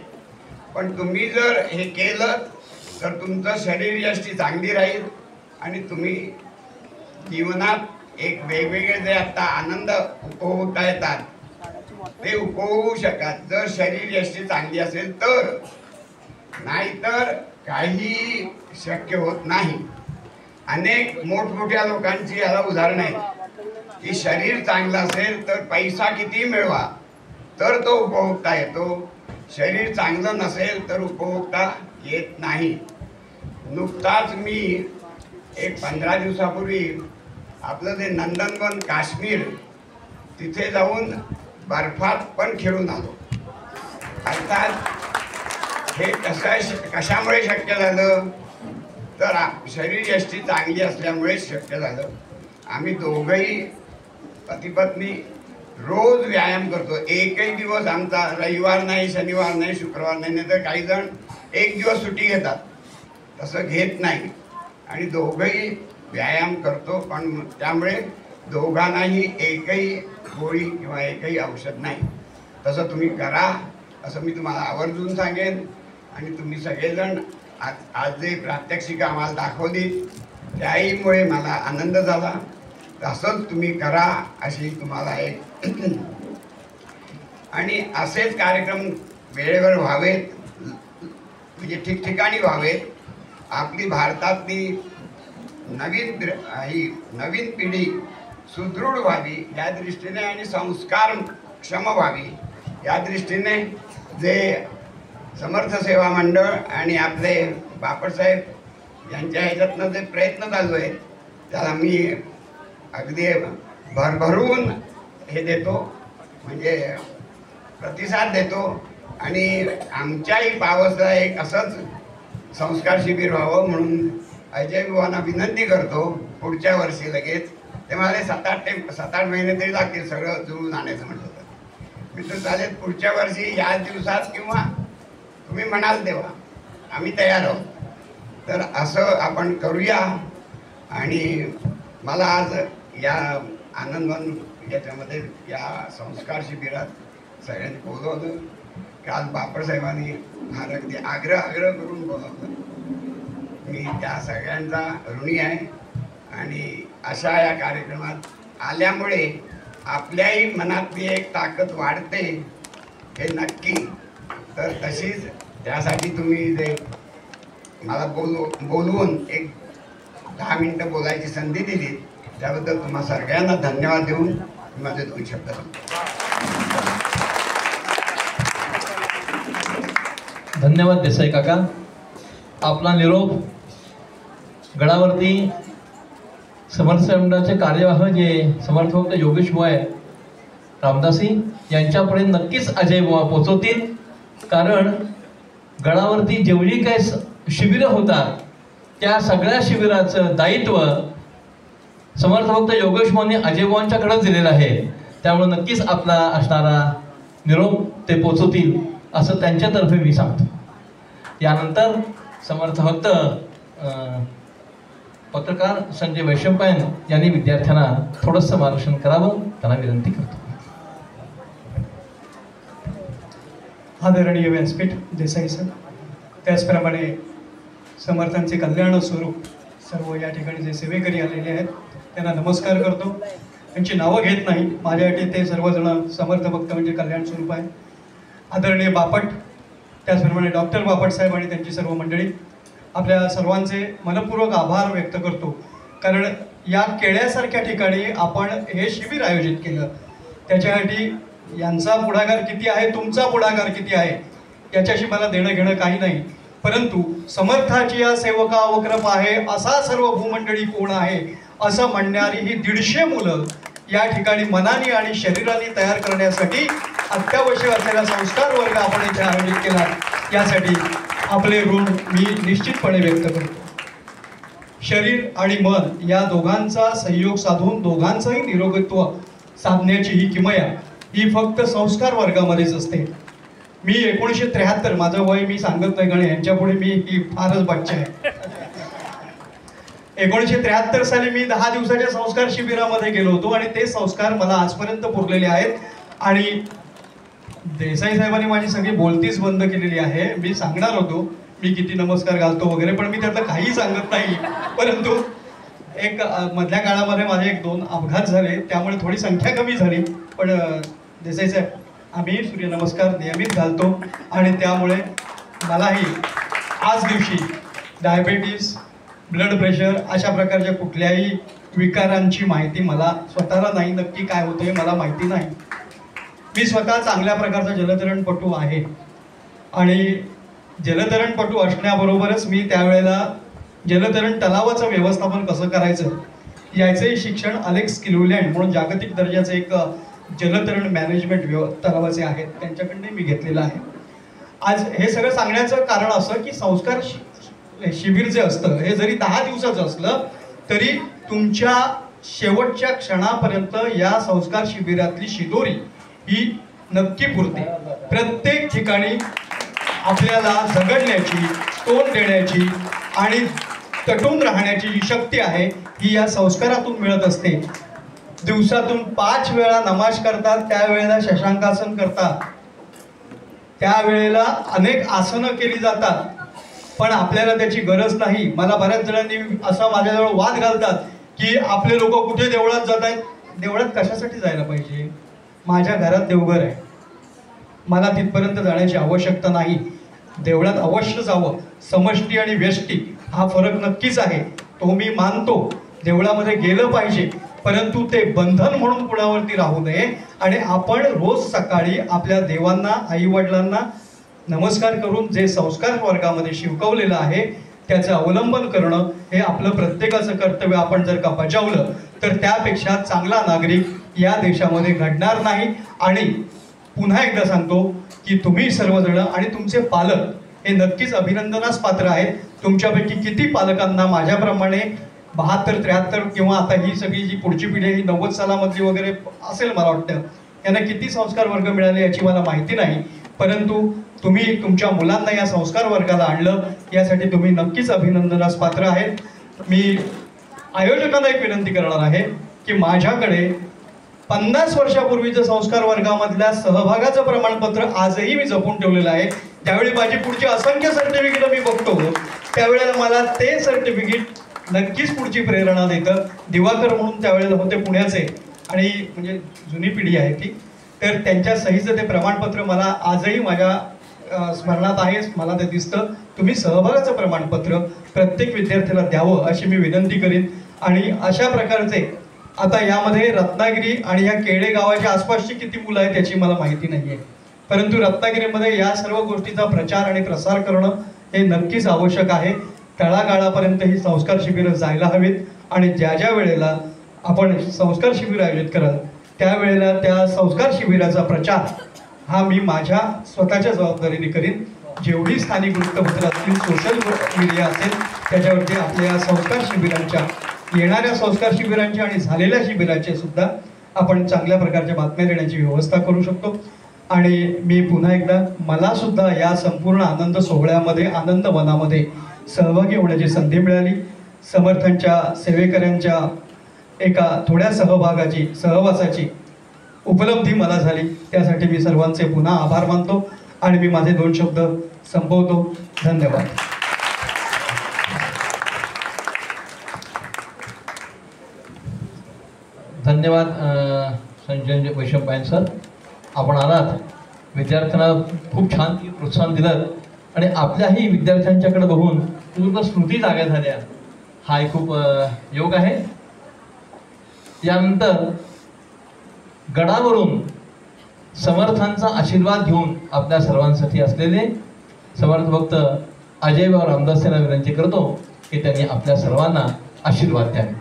पण तुम्ही जर हे केलं तर तुमचं शरीर यष्टी चांगली राहील आणि तुम्ही जीवनात एक वेगवेगळे जे आता आनंद उपभोगता येतात ते उपभोगू शकाल जर शरीर यष्टी चांगली असेल तर. नाहीतर काही शक्य होत नाही. अनेक मोठमोठ्या लोकांची याला उदाहरण आहेत की शरीर चांगलं असेल तर पैसा किती मिळवा तर तो उपभोगता येतो, शरीर चांगलं नसेल तर उपभोगता येत नाही. नुकताच मी एक 15 दिवसापूर्वी आपलं जे नंदनवन काश्मीर तिथे जाऊन बर्फात पण खेळून आलो. अर्थात हे कशामुळे शक्य झालं तर शरीर यष्टी चांगली असल्यामुळे शक्य झालं. आम्ही दोघंही पती पत्नी रोज व्यायाम करतो. एकही दिवस आमचा रविवार नाही, शनिवार नाही, शुक्रवार नाही, तर काही जण एक दिवस सुट्टी घेतात, तसं घेत नाही आणि दोघंही व्यायाम करतो. पण त्यामुळे दोघांनाही एकही गोळी किंवा एकही औषध नाही. तसं तुम्ही करा असं मी तुम्हाला आवर्जून सांगेन. आणि तुम्ही सगळेजण आज जे प्रात्यक्षिक आम्हाला दाखवली त्याहीमुळे मला आनंद झाला. असंच तुम्ही करा अशी तुम्हाला एक आणि असेच कार्यक्रम वेळेवर व्हावेत, म्हणजे ठिकठिकाणी व्हावेत. आपली भारतातली नवीन पिढी सुदृढ व्हावी या दृष्टीने आणि संस्कारक्षम व्हावी या दृष्टीने जे समर्थ सेवा मंडळ आणि आपले बापटसाहेब यांच्या ह्याच्यातनं जे प्रयत्न चालू आहेत त्याला मी अगदी भरभरून हे देतो, म्हणजे प्रतिसाद देतो. आणि आमच्याही पावसला एक असंच संस्कार शिबिर व्हावं म्हणून अजय बुवांना विनंती करतो पुढच्या वर्षी लगेच. ते म्हणाले 7-8 महिने तरी लागतील सगळं जुळून आणायचं म्हटलं तर. मी तर चालेल पुढच्या वर्षी याच दिवसात किंवा तुम्ही म्हणाल तेव्हा आम्ही तयार आहोत. तर असं आपण करूया. आणि मला आज या आनंदवन याच्यामध्ये या संस्कार शिबिरात सगळ्यांनी बोलवलं. काल बापटसाहेबांनी फार अगदी आग्रह करून बोलवलं. मी त्या सगळ्यांचा ऋणी आहे. आणि अशा या कार्यक्रमात आल्यामुळे आपल्याही मनातली एक ताकद वाढते हे नक्की. तर तशीच त्यासाठी तुम्ही जे मला बोलवून एक 10 मिनिटं बोलायची संधी दिली त्याबद्दल तुम्हा सगळ्यांना धन्यवाद देऊन माझे 2 शब्द सांगतो. धन्यवाद देसाई काका. आपला निरोप गडावरती समर्थ मंडळाचे कार्यवाह जे समर्थ भक्त योगेश बुवा आहे रामदासी यांच्यापर्यंत नक्कीच अजय बुवा पोहोचवतील. कारण गडावरती जेवढी काही शिबिरं होतात त्या सगळ्या शिबिराचं दायित्व समर्थ भक्त योगेश बुवांनी अजय बुवांच्याकडेच दिलेलं आहे. त्यामुळे नक्कीच आपला असणारा निरोप ते पोचवतील असं त्यांच्यातर्फे मी सांगतो. यानंतर समर्थ भक्त पत्रकार संजय वैशंपायन यांनी विद्यार्थ्यांना थोडंसं मार्गदर्शन करावं त्यांना विनंती करतो. आदरणीय व्यासपीठ देसाई सर, त्याचप्रमाणे समर्थांचे कल्याण स्वरूप सर्व या ठिकाणी जे सेवेकरी आलेले आहेत त्यांना नमस्कार करतो. त्यांची नावं घेत नाही, माझ्यासाठी ते सर्वजण समर्थ भक्त म्हणजे कल्याण स्वरूप आहे. आदरणीय बापट, त्याचप्रमाणे डॉक्टर बापट साहेब आणि त्यांची सर्व मंडळी, आपल्या सर्वांचे मनपूर्वक आभार व्यक्त करतो. कारण या केळ्यासारख्या ठिकाणी आपण हे शिबिर आयोजित केलं त्याच्यासाठी यांचा पुढाकार किती आहे, तुमचा पुढाकार किती आहे याच्याशी मला देणं घेणं काही नाही. परंतु समर्थाची या सेवका वक्रप आहे असा सर्व भूमंडळी कोण आहे असं म्हणणारी ही 150 मुलं या ठिकाणी मनाने आणि शरीराने तयार करण्यासाठी अत्यावश्यक असलेला संस्कार वर्ग आपण इथे आयोजित केला. यासाठी आपले ऋण मी निश्चितपणे व्यक्त करतो. शरीर आणि मन या दोघांचा संयोग साधून दोघांचंही निरोगत्व साधण्याची ही किमया ही फक्त संस्कार वर्गामध्येच असते. मी 1973, माझं वय मी सांगत नाही कारण यांच्यापुढे मी ही फारच बच्चा आहे. 1973 साली मी 10 दिवसाच्या संस्कार शिबिरामध्ये गेलो होतो आणि ते संस्कार मला आजपर्यंत पुरलेले आहेत. आणि देसाई साहेबांनी माझी सगळी बोलतीच बंद केलेली आहे. मी सांगणार होतो मी किती नमस्कार घालतो वगैरे, पण मी त्यातलं काही सांगत नाही. परंतु एक मधल्या काळामध्ये माझे 1-2 अपघात झाले त्यामुळे थोडी संख्या कमी झाली. पण देसाई साहेब, आम्ही सूर्यनमस्कार नियमित घालतो आणि त्यामुळे मलाही आज दिवशी डायबेटीस, ब्लड प्रेशर अशा प्रकारच्या कुठल्याही विकारांची माहिती मला स्वतःला नाही. नक्की काय होते मला माहिती नाही. मी स्वतः चांगल्या प्रकारचा जलतरणपटू आहे आणि जलतरणपटू असण्याबरोबरच मी त्यावेळेला जलतरण तलावाचं व्यवस्थापन कसं करायचं याचंही शिक्षण अलेक्स क्लिव्हलँड म्हणून जागतिक दर्जाचे एक जलतरण मॅनेजमेंट तलावाचे आहेत त्यांच्याकडनं मी घेतलेलं आहे. आज हे सगळं सांगण्याचं कारण असं की संस्कार शिबिर जे असतं हे जरी 10 दिवसाचं असलं तरी तुमच्या शेवटच्या क्षणापर्यंत या संस्कार शिबिरातली शिदोरी ही नक्की पुरते. प्रत्येक ठिकाणी आपल्याला झगडण्याची, तोंड देण्याची आणि तटून राहण्याची जी शक्ती आहे ही या संस्कारातून मिळत असते. दिवसातून 5 वेळा नमाज करतात, त्यावेळेला शशांकासन करतात, त्यावेळेला अनेक आसनं केली जातात, पण आपल्याला त्याची गरज नाही. मला बऱ्याच जणांनी असा माझ्याजवळ वाद घालतात की आपले लोक कुठे देवळात जात आहेत. देवळात कशासाठी जायला पाहिजे? माझ्या घरात देवघर आहे, मला तिथपर्यंत जाण्याची आवश्यकता नाही. देवळात अवश्य जावं. समष्टी आणि व्यष्टी हा फरक नक्कीच आहे, तो मी मानतो. देवळामध्ये गेलं पाहिजे, परंतु ते बंधन म्हणून कुणावरती राहू नये. आणि आपण रोज सकाळी आपल्या देवांना, आईवडिलांना नमस्कार करून जे संस्कार वर्गामध्ये शिकवलेलं आहे त्याचं अवलंबन करणं हे आपलं प्रत्येकाचं कर्तव्य. आपण जर का बजावलं तर त्यापेक्षा चांगला नागरिक या देशामध्ये घडणार नाही. आणि पुन्हा एकदा सांगतो की तुम्ही सर्वजण आणि तुमचे पालक हे नक्कीच अभिनंदनास पात्र आहेत. तुमच्यापैकी किती पालकांना माझ्याप्रमाणे 72, 73 किंवा आता ही सगळी जी पुढची पिढी आहे ही 90 सालामधली वगैरे असेल मला वाटतं, यांना किती संस्कार वर्ग मिळाले याची मला माहिती नाही, परंतु तुम्ही तुमच्या मुलांना या संस्कार वर्गाला आणलं यासाठी तुम्ही नक्कीच अभिनंदनास पात्र आहेत. मी आयोजकांना एक विनंती करणार आहे की माझ्याकडे 50 वर्षापूर्वीचं संस्कार वर्गामधल्या सहभागाचं प्रमाणपत्र आजही मी जपून ठेवलेलं आहे. ज्यावेळी माझी पुढची असंख्य सर्टिफिकेट मी बघतो त्यावेळेला मला ते सर्टिफिकेट नक्कीच पुढची प्रेरणा देतं. दिवाकर म्हणून त्यावेळेला होते पुण्याचे आणि म्हणजे जुनी पिढी आहे ती, तर त्यांच्या सहीचं ते प्रमाणपत्र मला आजही माझ्या स्मरणात आहे, मला ते दिसतं. तुम्ही सहभागाचं प्रमाणपत्र प्रत्येक विद्यार्थ्याला द्यावं अशी मी विनंती करीन. आणि अशा प्रकारचे आता यामध्ये रत्नागिरी आणि या केळे गावाच्या आसपासची किती मुलं आहेत त्याची मला माहिती नाही आहे, परंतु रत्नागिरीमध्ये या सर्व गोष्टीचा प्रचार आणि प्रसार करणं हे नक्कीच आवश्यक आहे. तळागाळापर्यंत ही संस्कार शिबिरं जायला हवीत आणि ज्या ज्या वेळेला आपण संस्कार शिबिर आयोजित कराल त्यावेळेला त्या संस्कार शिबिराचा प्रचार हा मी माझ्या स्वतःच्या जबाबदारीने करीन. जेवढी स्थानिक वृत्तपत्र असतील, सोशल मीडिया असेल, त्याच्यावरती आपल्या संस्कार शिबिरांच्या, येणाऱ्या संस्कार शिबिरांच्या आणि झालेल्या शिबिरांचे सुद्धा आपण चांगल्या प्रकारच्या बातम्या देण्याची व्यवस्था करू शकतो. आणि मी पुन्हा एकदा मला सुद्धा या संपूर्ण आनंद सोहळ्यामध्ये, आनंद वनामध्ये सहभागी होण्याची संधी मिळाली. समर्थांच्या सेवेकऱ्यांच्या एका थोड्या सहवासाची उपलब्धी मला झाली, त्यासाठी मी सर्वांचे पुन्हा आभार मानतो आणि मी माझे 2 शब्द संपवतो. धन्यवाद. धन्यवाद संजय वैशंपायन सर, आपण आलात, विद्यार्थ्यांना खूप छान प्रोत्साहन दिलं आणि आपल्याही विद्यार्थ्यांच्याकडे बघून पूर्ण स्मृती जाग्या झाल्या, हा एक खूप योग आहे. यानंतर गडावरून समर्थांचा आशीर्वाद घेऊन आपल्या सर्वांसाठी असलेले समर्थ भक्त अजयभाऊ रामदास यांना विनंती करतो की त्यांनी आपल्या सर्वांना आशीर्वाद द्यावे.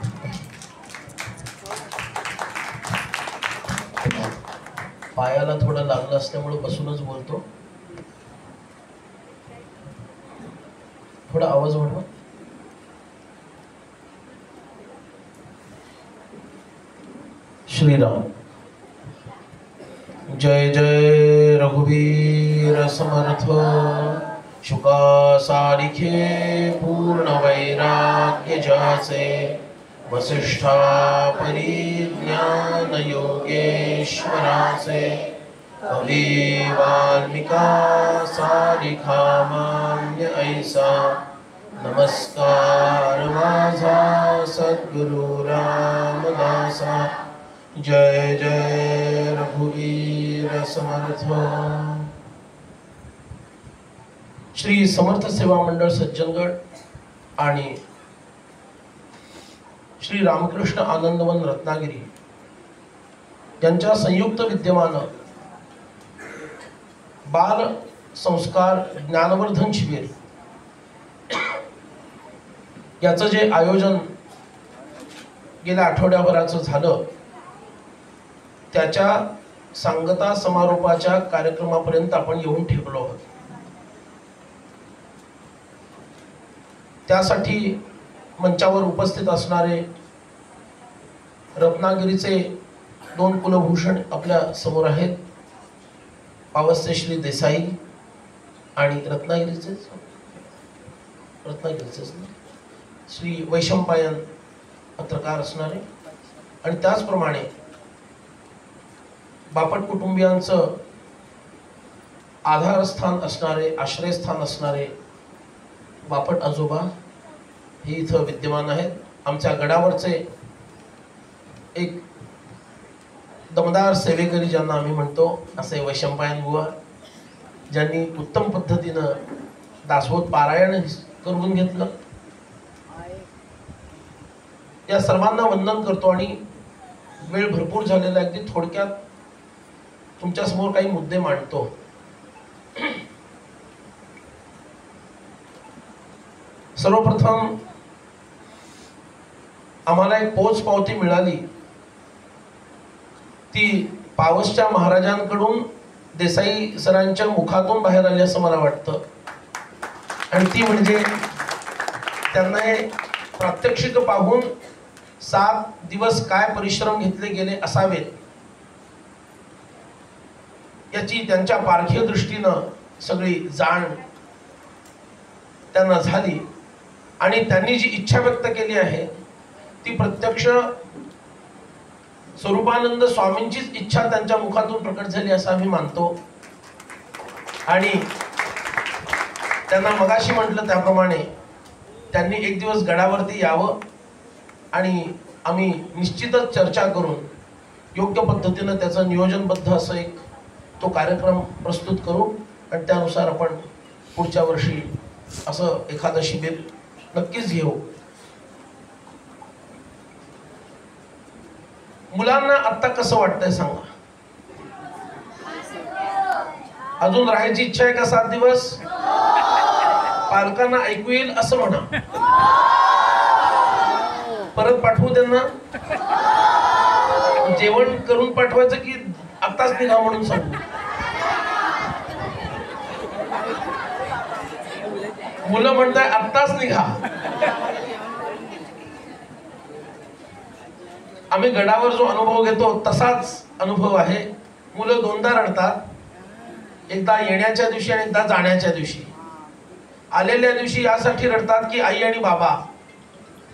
पायाला थोडं लागलं असल्यामुळे बसूनच बोलतो. थोडा आवाज वाढवा. श्रीराम. जय जय रघुवीर समर्थ. शुका सारिखे पूर्ण वैराग्य जाचे. वसिष्ठा परिज्ञान योगेश्वराचे. कवी वाल्मिका सारिखा मान्य ऐसा. नमस्कार माझा सद्गुरु रामदासा. जय जय रघुवीर समर्थ. श्री समर्थ सेवा मंडळ सज्जनगड आणि श्री रामकृष्ण आनंदवन रत्नागिरी यांच्या संयुक्त विद्यमानं बाल संस्कार ज्ञानवर्धन शिबिर याचं जे आयोजन गेल्या आठवड्याभराचं झालं, त्याच्या सांगता समारोपाच्या कार्यक्रमापर्यंत आपण येऊन ठेवलो आहोत. त्यासाठी मंचावर उपस्थित असणारे रत्नागिरीचे 2 कुलभूषण आपल्या समोर आहेत. पावसचे श्री देसाई आणि रत्नागिरीचेच श्री वैशंपायन पत्रकार असणारे आणि त्याचप्रमाणे बापट कुटुंबियांचं आधारस्थान असणारे, आश्रयस्थान असणारे बापट आजोबा हे इथं विद्यमान आहेत. आमच्या गडावरचे एक दमदार सेवेकरी ज्यांना आम्ही म्हणतो असे वैशंपायन बुवा, ज्यांनी उत्तम पद्धतीनं दासबोध पारायण करून घेतलं. या सर्वांना वंदन करतो आणि वेळ भरपूर झालेला आहे, अगदी थोडक्यात तुमच्या समोर काही मुद्दे मांडतो. सर्वप्रथम आम्हाला एक पोच पावती मिळाली, ती पावसच्या महाराजांकडून देसाई सरांच्या मुखातून बाहेर आली असं मला वाटतं, आणि ती म्हणजे त्यांना हे प्रात्यक्षिक पाहून 7 दिवस काय परिश्रम घेतले गेले असावेत याची त्यांच्या पारखीय दृष्टीनं सगळी जाण त्यांना झाली, आणि त्यांनी जी इच्छा व्यक्त केली आहे ती प्रत्यक्ष स्वरूपानंद स्वामींचीच इच्छा त्यांच्या मुखातून प्रकट झाली असं आम्ही मानतो. आणि त्यांना मगाशी म्हटलं त्याप्रमाणे त्यांनी एक दिवस गडावरती यावं आणि आम्ही निश्चितच चर्चा करून योग्य पद्धतीनं त्याचं नियोजनबद्ध असं एक तो कार्यक्रम प्रस्तुत करू, आणि त्यानुसार आपण पुढच्या वर्षी असं एखादं शिबिर नक्कीच घेऊ. मुलांना आत्ता कसं वाटतंय सांगा? अजून राहायची इच्छा आहे का 7 दिवस? पालकांना ऐकू येईल असं म्हणा. परत पाठवू त्यांना? जेवण करून पाठवायचं की आत्ताच निघा म्हणून सांगू? मुलं म्हणताय आत्ताच निघा. आम्ही गडावर जो अनुभव घेतो तसाच अनुभव आहे. मुलं 2दा रडतात, एकदा येण्याच्या दिवशी आणि एकदा जाण्याच्या दिवशी. आलेल्या दिवशी यासाठी रडतात की आई आणि बाबा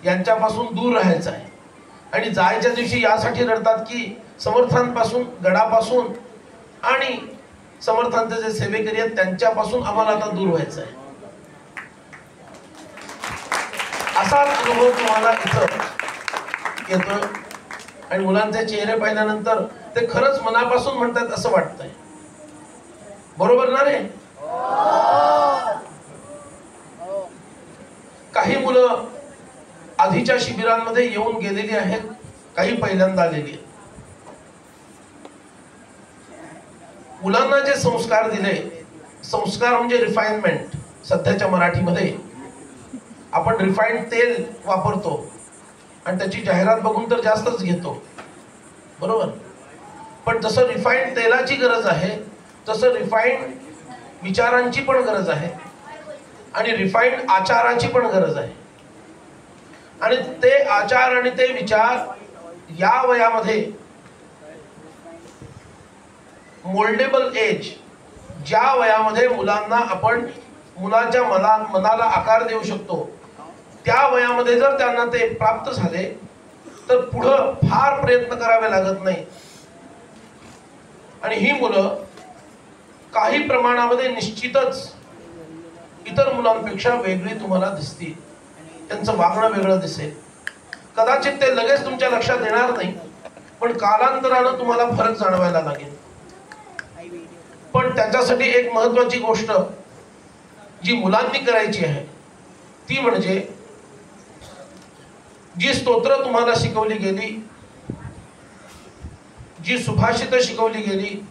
यांच्यापासून दूर राहायचं आहे, आणि जायच्या दिवशी यासाठी रडतात की समर्थांपासून, गडापासून आणि समर्थांचे जे सेवेकरी आहेत त्यांच्यापासून आम्हाला आता दूर व्हायचं आहे. असाच अनुभव तुम्हाला इथं येतो, आणि मुलांचे चेहरे पाहिल्यानंतर ते खरंच मनापासून म्हणतात असं वाटतंय. बरोबर ना रे? काही मुलं आधीच्या शिबिरांमध्ये येऊन गेलेली आहेत, काही पहिल्यांदा आलेली आहेत. मुलांना जे संस्कार दिले, संस्कार म्हणजे रिफाइनमेंट. सध्याच्या मराठीमध्ये आपण रिफाइंड तेल वापरतो आणि त्याची जाहिरात बघून तर जास्तच घेतो, बरोबर? पण जसं रिफाइंड तेलाची गरज आहे तसं रिफाइंड विचारांची पण गरज आहे, आणि रिफाइंड आचाराची पण गरज आहे. आणि ते आचार आणि ते विचार या वयामध्ये मोल्डेबल एज, ज्या वयामध्ये मुलांना आपण मुलाच्या मनाला आकार देऊ शकतो, त्या वयामध्ये जर त्यांना ते प्राप्त झाले तर पुढं फार प्रयत्न करावे लागत नाही. आणि ही मुलं काही प्रमाणामध्ये निश्चितच इतर मुलांपेक्षा वेगळी तुम्हाला दिसतील. त्यांचं वागणं वेगळं दिसेल. कदाचित ते लगेच तुमच्या लक्षात येणार नाही, पण कालांतरानं तुम्हाला फरक जाणवायला लागेल. पण त्याच्यासाठी एक महत्वाची गोष्ट जी मुलांनी करायची आहे ती म्हणजे जी स्तोत्र तुम्हाला शिकवली गेली, जी सुभाषित शिकवली गेली,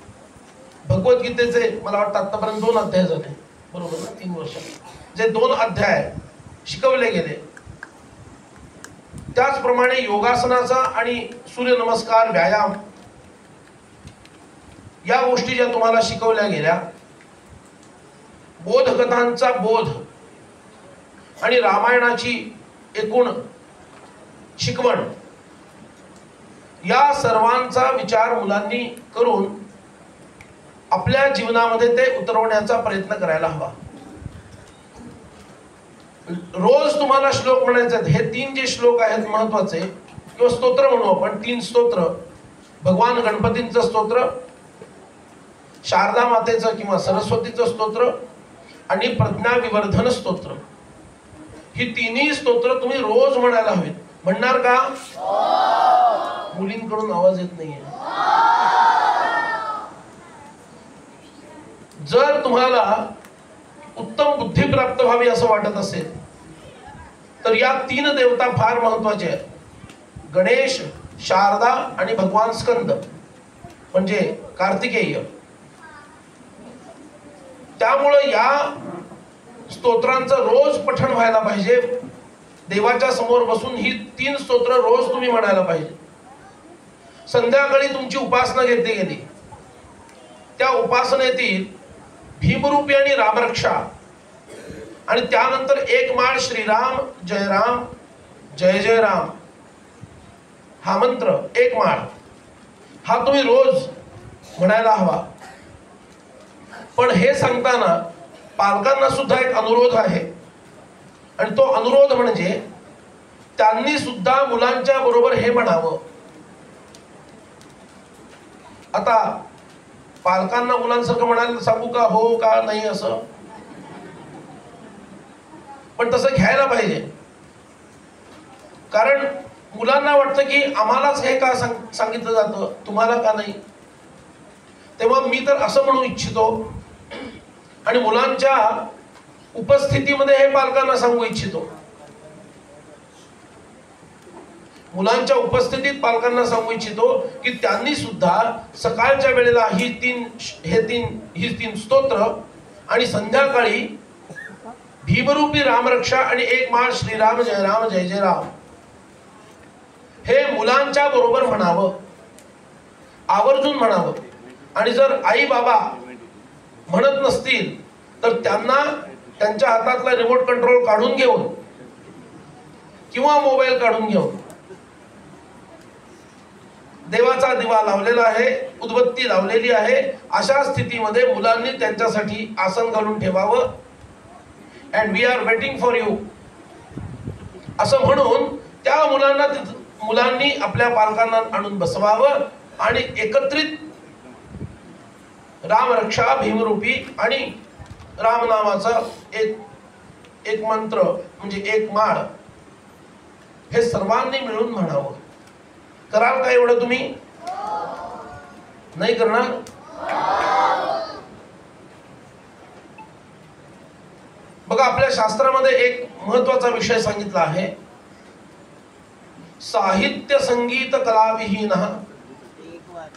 भगवद्गीतेचे मला वाटतं आतापर्यंत 2 अध्याय झाले, बरोबर ना? 3 वर्षात जे 2 अध्याय शिकवले गेले, त्याचप्रमाणे योगासनाचा आणि सूर्यनमस्कार, व्यायाम या गोष्टी ज्या तुम्हाला शिकवल्या गेल्या, बोधकथांचा बोध आणि रामायणाची एकूण शिकवण, या सर्वांचा विचार मुलांनी करून आपल्या जीवनामध्ये ते उतरवण्याचा प्रयत्न करायला हवा. रोज तुम्हाला श्लोक म्हणायचे आहेत. हे 3 जे श्लोक आहेत महत्वाचे, किंवा स्तोत्र म्हणू आपण, 3 स्तोत्र, भगवान गणपतींचं स्तोत्र, शारदा मातेचं किंवा सरस्वतीचं स्तोत्र आणि प्रज्ञा विवर्धन स्तोत्र, ही 3ही स्तोत्र तुम्ही रोज म्हणायला हवीत. म्हणणार का? मुलींकडून आवाज येत नाहीये. जर तुम्हाला उत्तम बुद्धी प्राप्त व्हावी असं वाटत असेल तर या 3 देवता फार महत्वाचे आहेत. गणेश, शारदा आणि भगवान स्कंद म्हणजे कार्तिकेय. त्यामुळे या स्तोत्रांचं रोज पठण व्हायला पाहिजे. देवाच्या समोर बसून ही 3 स्तोत्र रोज तुम्ही म्हणायला पाहिजे. संध्याकाळी तुमची उपासना घेतली गेली त्या उपासनेतील भीमरूपी आणि रामरक्षा आणि त्यानंतर एक माळ श्रीराम जय जय राम हा मंत्र एक माळ हा तुम्ही रोज म्हणायला हवा. पण हे सांगताना पालकांना सुद्धा एक अनुरोध आहे आणि तो अनुरोध म्हणजे त्यांनी सुद्धा मुलांच्या बरोबर हे म्हणावं. आता पालकांना मुलांसारखं म्हणायला सांगू का हो का नाही असं, पण तसं घ्यायला पाहिजे. कारण मुलांना वाटतं की आम्हालाच हे का सांगितलं जातं, तुम्हाला का नाही. तेव्हा मी तर असं म्हणू इच्छितो आणि मुलांच्या उपस्थितीमध्ये हे पालकांना सांगू इच्छितो. मुलांच्या उपस्थितीत पालकांना सांगू इच्छितो की त्यांनी सुद्धा सकाळच्या वेळेला ही तीन स्तोत्र आणि संध्याकाळी भीमरूपी रामरक्षा आणि एक माळ श्रीराम जय जय राम हे मुलांच्या बरोबर म्हणावं, आवर्जून म्हणावं. आणि जर आई बाबा म्हणत नसतील तर त्यांना त्यांच्या हातातला रिमोट कंट्रोल काढून घेऊन किंवा मोबाईल काढून घेऊन देवाचा दिवा लावलेला आहे, उदबत्ती लावलेली आहे, अशा स्थितीमध्ये मुलांनी त्यांच्यासाठी आसन घालून ठेवावं. And we are waiting for you असं म्हणून त्या मुलांनी आपल्या पालकांना आणून बसवावं आणि एकत्रित रामरक्षा भीमरूपी आणि रामनामाचा एक मंत्र म्हणजे एक माळ हे सर्वांनी मिळून म्हणावं. कराल का एवढं तुम्ही? नाही करणार? बघा आपल्या शास्त्रामध्ये एक महत्वाचा विषय सांगितला आहे. साहित्य संगीत कलाविहीन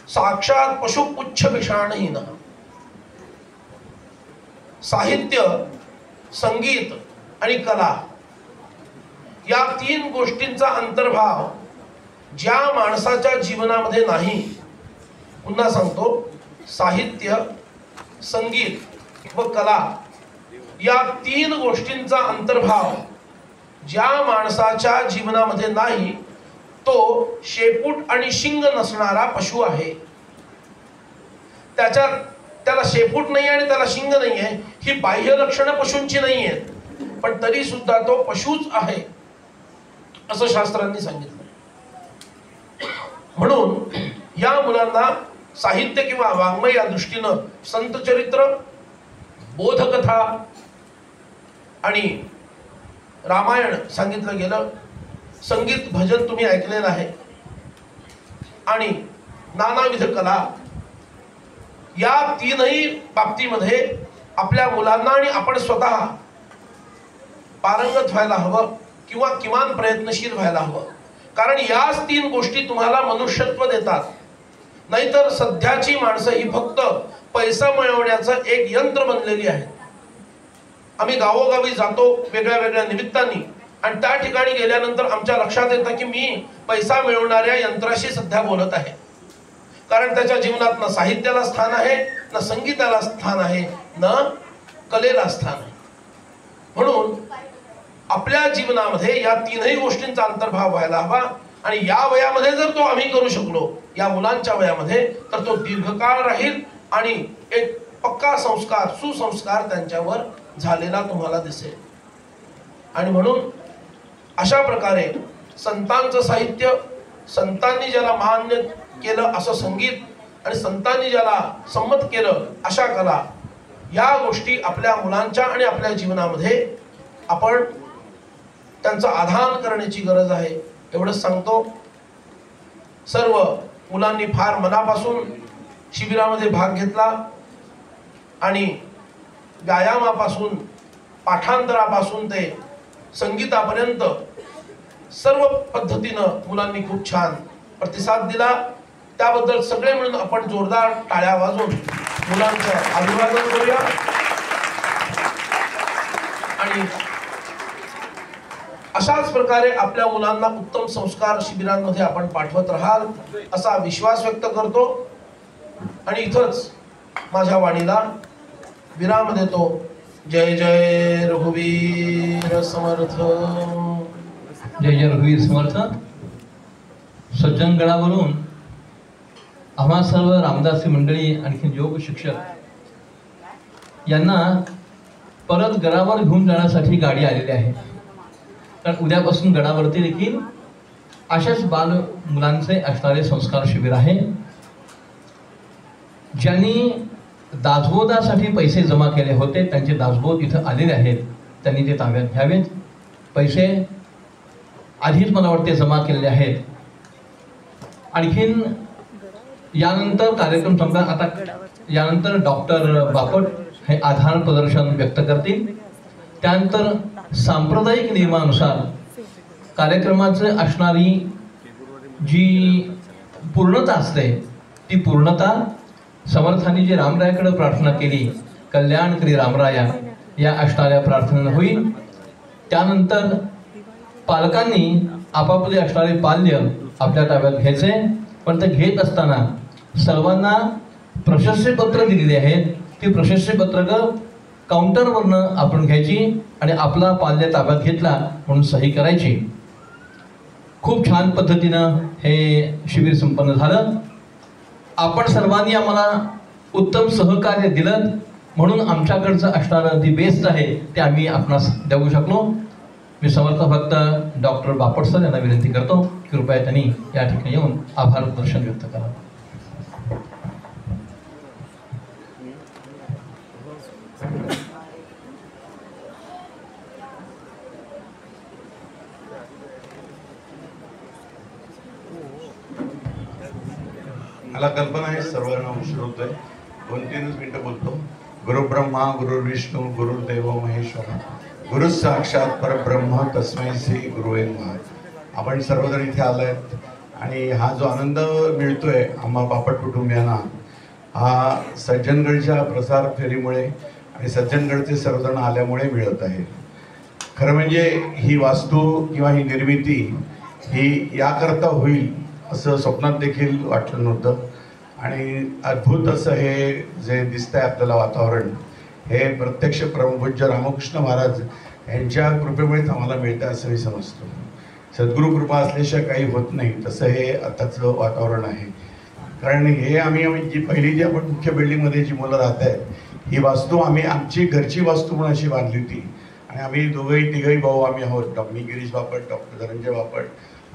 साक्षात पशुपुच्छ विषाणहीन. साहित्य, संगीत आणि कला या तीन गोष्टींचा अंतर्भाव ज्या माणसाच्या जीवनामध्ये नाही, पुन्हा सांगतो, साहित्य, संगीत व कला या तीन गोष्टींचा अंतर्भाव ज्या माणसाच्या जीवनामध्ये नाही तो शेपूट आणि शिंग नसणारा पशु आहे. त्याला शेपूट नाही आणि त्याला शिंग नाही आहे ही बाह्य लक्षणं पशूंची नाही आहेत, पण तरी सुद्धा तो पशुच आहे असं शास्त्रांनी सांगितलं. म्हणून या मुलांना साहित्य किंवा वाङ्मय या दृष्टीनं संत चरित्र, बोधकथा आणि रामायण सांगितलं गेलं. संगीत भजन तुम्ही ऐकलेलं आहे आणि नानाविध कला या तीनही बाबतीमध्ये आपल्या मुलांना आणि आपण स्वतः पारंगत व्हायला हवं किंवा किमान प्रयत्नशील व्हायला हवं. कारण याच तीन गोष्टी तुम्हाला मनुष्यत्व देतात. नाहीतर सध्याची माणसं ही फक्त पैसा मिळवण्याचं एक यंत्र बनलेली आहेत. आम्ही गावोगावी जातो वेगळ्या वेगळ्या निमित्तांनी आणि त्या ठिकाणी गेल्यानंतर आमच्या लक्षात येतं की मी पैसा मिळवणाऱ्या यंत्राशी सध्या बोलत आहे. कारण त्याच्या जीवनात न साहित्याला स्थान आहे, न संगीताला स्थान आहे, न कलेला स्थान आहे. म्हणून आपल्या जीवनामध्ये या तीनही गोष्टींचा अंतर्भाव व्हायला हवा आणि या वयामध्ये जर तो आम्ही करू शकलो, या मुलांच्या वयामध्ये, तर तो दीर्घकाळ राहील आणि एक पक्का संस्कार, सुसंस्कार त्यांच्यावर झालेला तुम्हाला दिसेल. आणि म्हणून अशा प्रकारे संतांचं साहित्य, संतांनी ज्याला मान्य केलं असं संगीत आणि संतांनी ज्याला संमत केलं अशा कला, या गोष्टी आपल्या मुलांच्या आणि आपल्या जीवनामध्ये आपण त्यांचं आधान करण्याची गरज आहे. एवढंच सांगतो. सर्व मुलांनी फार मनापासून शिबिरामध्ये भाग घेतला आणि व्यायामापासून, पाठांतरापासून ते संगीतापर्यंत सर्व पद्धतीनं मुलांनी खूप छान प्रतिसाद दिला. त्याबद्दल सगळे मिळून आपण जोरदार टाळ्या वाजवून मुलांचं अभिवादन करूया आणि अशाच प्रकारे आपल्या मुलांना उत्तम संस्कार शिबिरांमध्ये आपण पाठवत राहाल असा विश्वास व्यक्त करतो. आणि इथंच माझ्या वाणीला विराम देतो. जय जय रघुवीर समर्थ. जय जय रघुवीर समर्थ. सज्जनगडावरून आम्हा सर्व रामदासी मंडळी आणखी योग शिक्षक यांना परत गडावर घेऊन जाण्यासाठी गाडी आलेली आहे. कारण उद्यापासून गडावरती देखील अशाच बाल मुलांचे असणारे संस्कार शिबिर आहे. ज्यांनी दासबोधासाठी पैसे जमा केले होते त्यांचे दासबोध इथं आलेले आहेत, त्यांनी ते ताब्यात घ्यावेत. पैसे आधीच मला वाटते जमा केलेले आहेत. आणखीन यानंतर कार्यक्रम संपला. आता यानंतर डॉक्टर बापट हे आधार प्रदर्शन व्यक्त करतील. त्यानंतर सांप्रदायिक नियमानुसार कार्यक्रमाचे असणारी जी पूर्णता असते ती पूर्णता समर्थांनी जी रामरायाकडे प्रार्थना केली, कल्याण करी रामराया, या असणाऱ्या प्रार्थनेनं होईल. त्यानंतर पालकांनी आपापले असणारे पाल्य आपल्या ताब्यात घ्यायचे. पण ते घेत असताना सर्वांना प्रशस्तीपत्र दिलेली आहेत. ती प्रशस्तीपत्रकं काउंटरवरनं आपण घ्यायची आणि आपला पाल्य ताब्यात घेतला म्हणून सही करायची. खूप छान पद्धतीनं हे शिबिर संपन्न झालं. आपण सर्वांनी आम्हाला उत्तम सहकार्य दिलं म्हणून आमच्याकडचं असणारं जी बेस्ट आहे ते आम्ही आपणास देऊ शकलो. मी समर्थ भक्त डॉक्टर बापट सर यांना विनंती करतो की कृपया त्यांनी या ठिकाणी येऊन आभार प्रदर्शन व्यक्त करावं. मला कल्पना आहे सर्वांना उशीर होतोय. 2-3 मिनिटं बोलतो. गुरुब्रह्मा गुरुर्विष्णू गुरुर्देव महेश्वर गुरु साक्षात परब्रह्म तस्मै श्री गुरुवे नमः. आपण सर्वजण इथे आलायत आणि हा जो आनंद मिळतोय आम्हा बापट कुटुंबियांना, हा सज्जनगडच्या प्रसार फेरीमुळे आणि सज्जनगडचे सर्वजण आल्यामुळे मिळत आहे. खरं म्हणजे ही वास्तू किंवा ही निर्मिती ही याकरता होईल असं स्वप्नात देखील वाटलं नव्हतं. आणि अद्भुत असं हे जे दिसतंय आपल्याला वातावरण, हे प्रत्यक्ष परमपूज्य रामकृष्ण महाराज यांच्या कृपेमुळेच आम्हाला मिळतं असं मी समजतो. सद्गुरू कृपा असल्याशिवाय काही होत नाही, तसं हे आताचं वातावरण आहे. कारण हे आम्ही जी पहिली जी आपण मुख्य बिल्डिंगमध्ये जी मुलं राहत आहेत ही वास्तू आम्ही आमची घरची वास्तू म्हणून अशी बांधली होती. आणि आम्ही तिघही भाऊ आम्ही आहोत. मी गिरीश बापट, डॉक्टर धनंजय बापट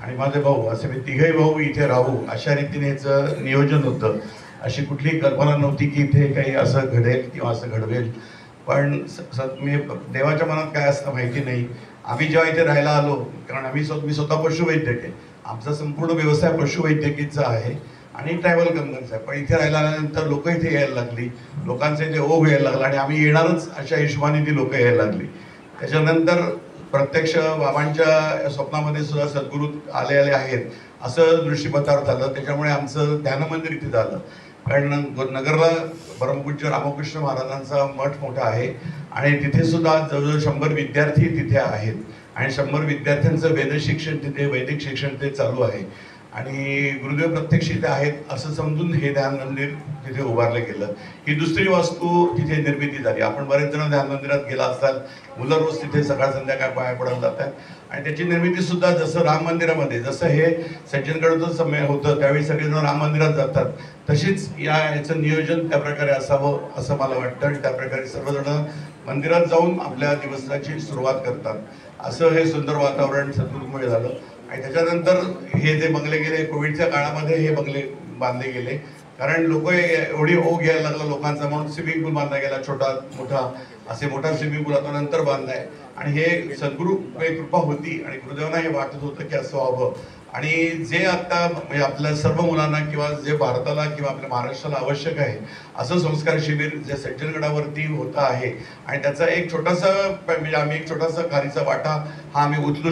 आणि माझे भाऊ, असे मी तिघही भाऊ इथे राहू अशा रीतीने ह्याचं नियोजन होतं. अशी कुठली कल्पना नव्हती की इथे काही असं घडेल किंवा असं घडवेल. पण मी देवाच्या मनात काय असतं माहिती नाही. आम्ही जेव्हा इथे राहायला आलो, कारण मी स्वतः पशुवैद्यक आहे, आमचा संपूर्ण व्यवसाय पशुवैद्यकीचा आहे आणि ट्रॅव्हल कंपनीचा आहे. पण इथे राहायला आल्यानंतर लोक इथे यायला लागली, लोकांचा इथे ओघ यायला लागला आणि आम्ही येणारच अशा हिशोबाने ती लोक यायला लागली. त्याच्यानंतर प्रत्यक्ष बाबांच्या स्वप्नामध्ये सुद्धा सद्गुरू आले आहेत असं दृष्टीपथावर झालं. त्याच्यामुळे आमचं ध्यान मंदिर इथे झालं. कारण नगरला परमपूज्य रामकृष्ण महाराजांचा मठ मोठा आहे आणि तिथे सुद्धा जवळजवळ 100 विद्यार्थी तिथे आहेत आणि 100 विद्यार्थ्यांचं वेद शिक्षण तिथे, वैदिक शिक्षण ते चालू आहे. आणि गुरुदेव प्रत्यक्ष इथे आहेत असं समजून हे ध्यान मंदिर तिथे उभारलं गेलं. ही दुसरी वास्तू तिथे निर्मिती झाली. आपण बरेच जण ध्यान मंदिरात गेला असाल, मुलं रोज तिथे सकाळ संध्याकाळ पाया पडायला जातात. आणि त्याची निर्मिती सुद्धा जसं राम मंदिरामध्ये, जसं हे सज्जनगडचं समय होतं त्यावेळी सगळेजण राम मंदिरात जातात, तशीच याचं नियोजन त्या प्रकारे असावं असं मला वाटतं. आणि त्या प्रकारे सर्वजण मंदिरात जाऊन आपल्या दिवसाची सुरुवात करतात. असं हे सुंदर वातावरण सद्गुरूमुळे झालं. आणि त्याच्यानंतर हे जे बंगले गेले, कोविडच्या काळामध्ये हे बंगले बांधले गेले. कारण लोक एवढी ओघ घ्यायला लागला लोकांचा म्हणून स्विमिंग पूल बांधला गेला, छोटा मोठा, असे मोठा स्विमिंग पूल आता नंतर बांधलाय. आणि हे सद्गुरू कृपा होती आणि गुरुदेवांना हे वाटत होतं की असं व्हावं. आणि जे आता म्हणजे आपल्या सर्व मुलांना किंवा जे भारताला किंवा आपल्या महाराष्ट्राला आवश्यक आहे असं संस्कार शिबिर जे सज्जनगडावरती होतं आहे. आणि त्याचा एक छोटासा म्हणजे आम्ही एक छोटासा खारीचा वाटा हा आम्ही उचलू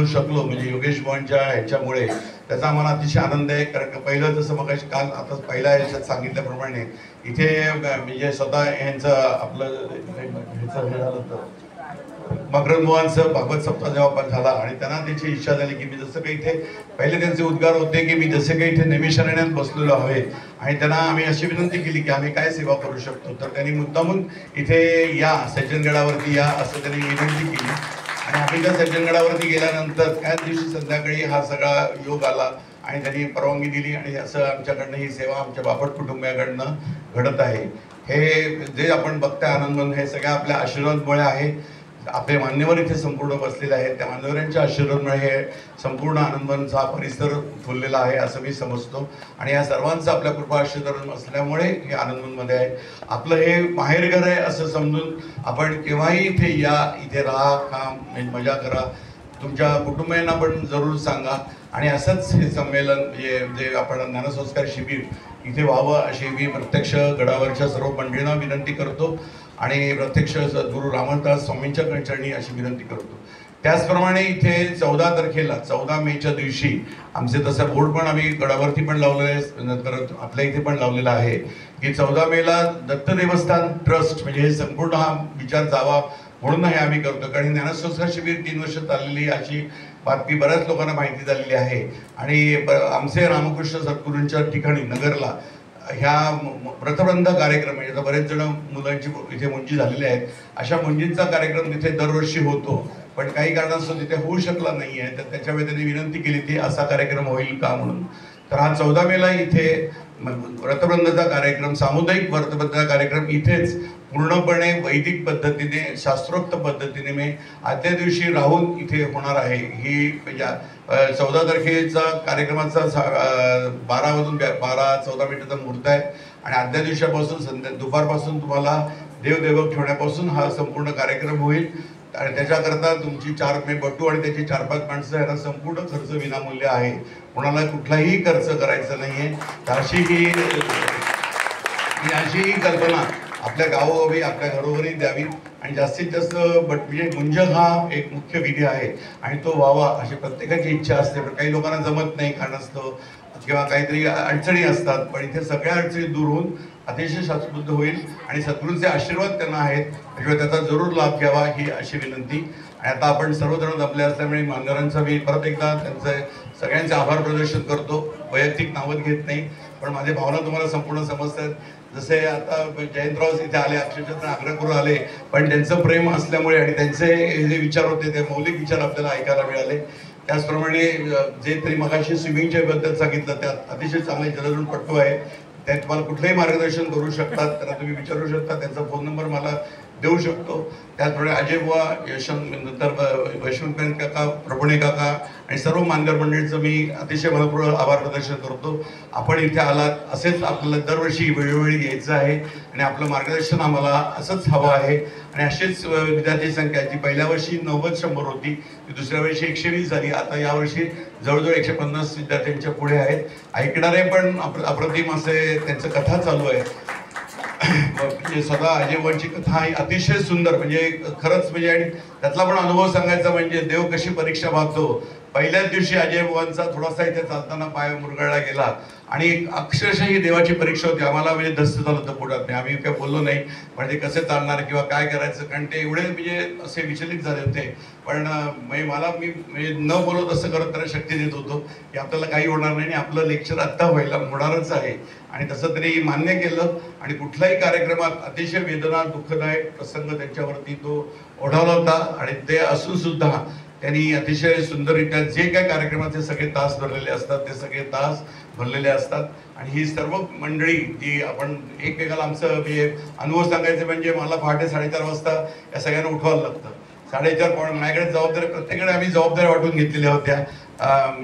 शकलो म्हणजे योगेश भवनच्या ह्याच्यामुळे. त्याचा आम्हाला अतिशय आनंद आहे. कारण पहिलं जसं मग काल आता पहिल्या ह्याच्यात सांगितल्याप्रमाणे इथे म्हणजे स्वतः ह्यांचं आपलं ह्याचं हे झालं होतं मकरंद बुवांचं भागवत सप्ताह जेव्हा झाला आणि त्यांना त्याची इच्छा झाली की मी जसं काही इथे पहिले त्यांचे उद्गार होते की मी जसे काही इथे नेमिषारण्यात बसलेलो हवे आणि त्यांना आम्ही अशी विनंती केली की आम्ही काय सेवा करू शकतो, तर त्यांनी मुद्दामून इथे या सज्जनगडावरती या असं त्यांनी विनंती केली आणि आम्ही त्या सज्जनगडावरती गेल्यानंतर त्याच दिवशी संध्याकाळी हा सगळा योग आला आणि त्यांनी परवानगी दिली आणि असं आमच्याकडनं ही सेवा आमच्या बापट कुटुंबियाकडनं घडत आहे. हे जे आपण बघताय आनंदवन हे सगळ्या आपल्या आशीर्वादमुळे आहे. आपले मान्यवर इथे संपूर्ण बसलेले आहेत, त्या मान्यवरांच्या आशीर्वादामुळे हे संपूर्ण आनंदवनचा परिसर फुललेला आहे असं मी समजतो आणि या सर्वांचा आपल्या कृपा आशीर्वाद असल्यामुळे हे आनंदवनमध्ये आहे. आपलं हे माहेरघर आहे असं समजून आपण केव्हाही इथे या, इथे राहा, खा, मजा करा, तुमच्या कुटुंबियांना पण जरूर सांगा आणि असंच हे संमेलन जे आपण ज्ञानसंस्कार शिबिर इथे व्हावं अशी मी प्रत्यक्ष गडावरच्या सर्व मंडळींना विनंती करतो आणि प्रत्यक्ष सद्गुरू रामदास स्वामींच्या चरणी अशी विनंती करतो. त्याचप्रमाणे इथे 14 तारखेला 14 मेच्या दिवशी आमचे तसं बोर्ड पण आम्ही गडावरती पण लावलेलं आहे, नंतर आपल्या इथे पण लावलेला आहे की 14 मेला दत्त देवस्थान ट्रस्ट म्हणजे हे संपूर्ण हा विचार जावा म्हणून हे आम्ही करतो. कारण ज्ञानसंस्कार शिबिर 3 वर्ष चाललेली अशी बातमी बऱ्याच लोकांना माहिती झालेली आहे आणि आमचे रामकृष्ण सद्गुरूंच्या ठिकाणी नगरला ह्या व्रतबंध कार्यक्रम म्हणजे आता बरेच जण मुलांची इथे मुंजी झालेले आहेत, अशा मुंजींचा कार्यक्रम तिथे दरवर्षी होतो पण काही कारणास्तव तिथे होऊ शकला नाही आहे, तर त्याच्यामुळे त्यांनी विनंती केली ती असा कार्यक्रम होईल का म्हणून. तर हा 14 मेला इथे व्रतबंधचा कार्यक्रम, सामुदायिक व्रतबंधचा कार्यक्रम इथेच पूर्णपणे वैदिक पद्धतीने, शास्त्रोक्त पद्धतीने मी आदल्या दिवशी राहून इथे होणार आहे. ही म्हणजे 14 तारखेचा कार्यक्रमाचा 12 वाजून 14 मिनिटाचा मुहूर्त आहे आणि आदल्या दिवसापासून दुपारपासून तुम्हाला देवदेवक ठेवण्यापासून हा संपूर्ण कार्यक्रम होईल आणि त्याच्याकरता तुमची 4 बटू आणि त्याची 4-5 माणसं ह्याला संपूर्ण खर्च विनामूल्य आहे, कोणाला कुठलाही खर्च करायचा नाहीये. अशी कल्पना आपल्या गावोगावी आपल्या घरोघरी द्यावी आणि जास्तीत जास्त म्हणजे मुंज हा एक मुख्य विधी आहे आणि तो व्हावा अशी प्रत्येकाची इच्छा असते. पण काही लोकांना जमत नाही कारणास्तव किंवा काहीतरी अडचणी असतात, पण इथे सगळ्या अडचणी दूर होऊन अतिशय शास्त्रबुद्ध होईल आणि सद्गुरूंचे आशीर्वाद त्यांना आहेत त्याच्यामुळे त्याचा जरूर लाभ घ्यावा ही अशी विनंती. आणि आता आपण सर्वजण जमले असल्यामुळे मान्यवरांचा मी परत एकदा त्यांचे सगळ्यांचे आभार प्रदर्शन करतो. वैयक्तिक नावत घेत नाही पण माझे भावना तुम्हाला संपूर्ण समजतात. जसे आता जयंतराव इथे आले, अक्षरशः आग्रह करून आले, पण त्यांचं प्रेम असल्यामुळे आणि त्यांचे जे विचार होते ते मौलिक विचार आपल्याला ऐकायला मिळाले. त्याचप्रमाणे जे तरी मगाशी स्विमिंगच्या बद्दल सांगितलं त्यात अतिशय चांगले जलतरणपटू आहे, त्यात तुम्हाला कुठलंही मार्गदर्शन करू शकतात, त्यांना तुम्ही विचारू शकता, त्यांचा फोन नंबर मला देऊ शकतो. त्याचप्रमाणे अजय बुवा, नंतर वैष्णव काका, प्रभुणे काका आणि सर्व मान्यवर मंडळीचं मी अतिशय मनपूर्वक आभार प्रदर्शन करतो. आपण इथे आलात असेच आपल्याला दरवर्षी वेळोवेळी यायचं आहे आणि आपलं मार्गदर्शन आम्हाला असंच हवं आहे आणि अशीच विद्यार्थी संख्या जी पहिल्या वर्षी 90-100 होती ती दुसऱ्या वर्षी 120 झाली, आता यावर्षी जवळजवळ 150 विद्यार्थ्यांच्या पुढे आहेत. ऐकणारे पण अप्रतिम असे त्यांचं कथा चालू आहे. म्हणजे स्वतः अजय बुवांची कथा ही अतिशय सुंदर, म्हणजे खरंच म्हणजे आणि त्यातला पण अनुभव सांगायचा म्हणजे देव कशी परीक्षा पाहतो. पहिल्याच दिवशी अजय बुवांचा थोडासा इथे चालताना पाय मुरगळला गेला आणि अक्षरशः ही देवाची परीक्षा होती. आम्हाला म्हणजे दस्त झालं होतं पोटात, नाही आम्ही काय बोललो नाही पण ते कसे चालणार किंवा काय करायचं, कारण ते एवढे म्हणजे असे विचलित झाले होते. पण मला मी म्हणजे न बोलत असं करत त्यांना शक्ती देत होतो की आपल्याला काही होणार नाही आणि आपलं लेक्चर आत्ता होणारच आहे आणि तसं तरी मान्य केलं आणि कुठल्याही कार्यक्रमात अतिशय वेदना दुःखदायक प्रसंग त्यांच्यावरती तो ओढावला होता आणि ते असून सुद्धा त्यांनी अतिशय सुंदररित्या जे काही कार्यक्रमाचे सगळे तास भरलेले असतात ते सगळे तास भरलेले असतात आणि ही सर्व मंडळी जी आपण एकमेकाला आमचं म्हणजे अनुभव सांगायचे म्हणजे मला पहाटे 4:30 वाजता या सगळ्यांना उठवायला लागतं. 4:30 माझ्याकडे जबाबदारी प्रत्येकाकडे आम्ही जबाबदाऱ्या वाटून घेतलेल्या होत्या.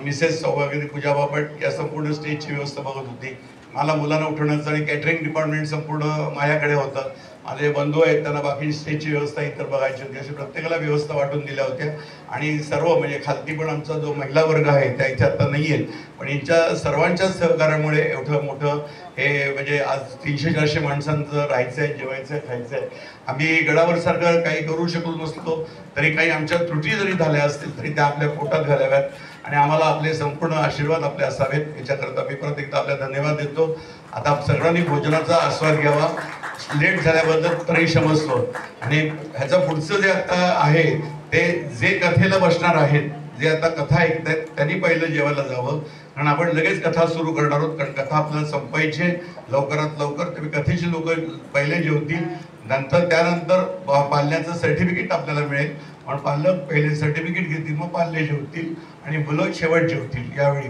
मिसेस सौभाग्यवती पूजा बापट या संपूर्ण स्टेजची व्यवस्था बघत होती. मला मुलांना उठवण्याचं आणि कॅटरिंग डिपार्टमेंट संपूर्ण माझ्याकडे होतं. माझे बंधू आहेत त्यांना बाकी स्टेजची व्यवस्था इतर बघायची होती. अशी प्रत्येकाला व्यवस्था वाटून दिल्या होत्या आणि सर्व म्हणजे खालती पण आमचा जो महिला वर्ग आहे त्या इथे आता नाही आहेत पण यांच्या सर्वांच्या सहकार्यामुळे एवढं मोठं हे म्हणजे आज 300-400 माणसांचं राहायचं आहे, जेवायचं आहे, खायचं आहे. आम्ही गडावर सारखं काही करू शकलो नसतो तरी काही आमच्या त्रुटी जरी झाल्या असतील तरी त्या आपल्या पोटात घालाव्यात आणि आम्हाला आपले संपूर्ण आशीर्वाद आपले असावेत याच्याकरता मी परत एकदा आपल्याला धन्यवाद देतो. आता सगळ्यांनी भोजनाचा आस्वाद घ्यावा. लेट झाल्याबद्दल तरी क्षमस्व आणि ह्याचं पुढचं जे आता आहे ते जे कथेला बसणार आहेत, जे आता कथा ऐकतायत त्यांनी पहिलं जेवायला जावं, कारण आपण लगेच कथा सुरू करणार आहोत. कारण कथा आपल्याला संपवायची लवकरात लवकर. तुम्ही कथेची लोक पहिले जेवतील, नंतर त्यानंतर पाल्याचं सर्टिफिकेट आपल्याला मिळेल. पण पालक पहिले सर्टिफिकेट घेतील, मग पाल्य जेवतील आणि मुलं शेवट जेवतील यावेळी.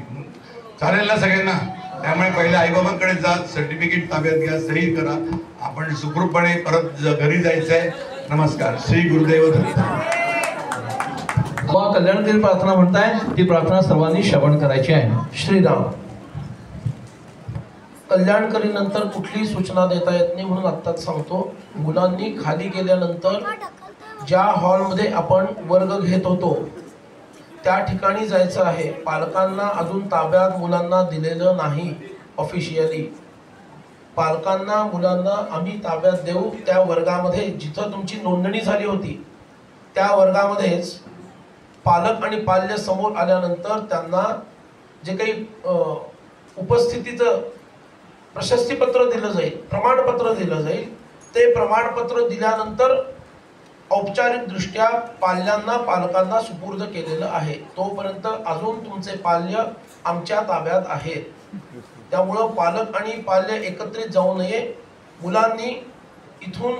चालेल ना सगळ्यांना? त्यामुळे पहिले आईबाबांकडे जा, सर्टिफिकेट ताब्यात घ्या, सही करा. आपण सुखरूपपणे परत घरी जायचंय. नमस्कार. श्री गुरुदेव दत्त. कल्याणकारी प्रार्थना म्हणताय, ती प्रार्थना सर्वांनी श्रवण करायची आहे. श्रीराम. कल्याणकरी नंतर कुठलीही सूचना देता येत नाही, म्हणून आत्ताच सांगतो. मुलांनी खाली गेल्यानंतर ज्या हॉलमध्ये आपण वर्ग घेत होतो त्या ठिकाणी जायचं आहे. पालकांना अजून ताब्यात मुलांना दिलेलं नाही ऑफिशियली. पालकांना मुलांना आम्ही ताब्यात देऊ. त्या वर्गामध्ये जिथं तुमची नोंदणी झाली होती त्या वर्गामध्येच पालक आणि पाल्य समोर आल्यानंतर त्यांना जे काही उपस्थितीचं प्रशस्तीपत्र दिलं जाईल, प्रमाणपत्र दिलं जाईल, ते प्रमाणपत्र दिल्यानंतर औपचारिकदृष्ट्या पाल्यांना पालकांना सुपूर्द केलेलं आहे. तोपर्यंत अजून तुमचे पाल्य आमच्या ताब्यात आहेत. त्यामुळं पालक आणि पाल्य एकत्रित जाऊ नये. मुलांनी इथून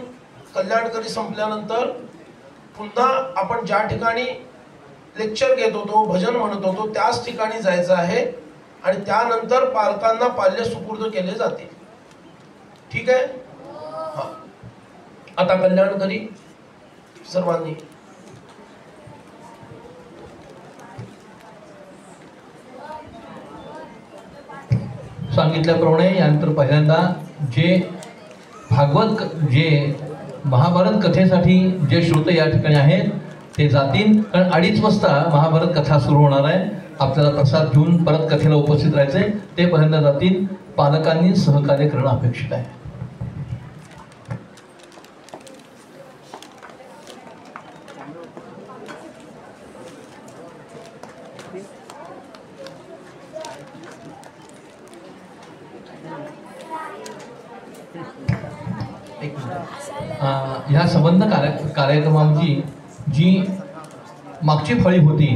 कल्याणकरी संपल्यानंतर पुन्हा आपण ज्या ठिकाणी लेक्चर घेत होतो, भजन म्हणत होतो, त्याच ठिकाणी जायचं आहे आणि त्यानंतर पालकांना पाल्य सुपूर्द केले जातील. ठीक आहे? हा. आता कल्याणकरी सर्वांनी सांगितल्याप्रमाणे यानंतर पहिल्यांदा जे जे महाभारत कथेसाठी जे श्रोते या ठिकाणी आहेत ते जातील. कारण 2:30 वाजता महाभारत कथा सुरू होणार आहे. आपल्याला प्रसाद घेऊन परत कथेला उपस्थित राहायचंय. ते पहिल्यांदा जातील. पालकांनी सहकार्य करणं अपेक्षित आहे. ह्या संबंध कार्यक्रमाची जी मागची फळी होती,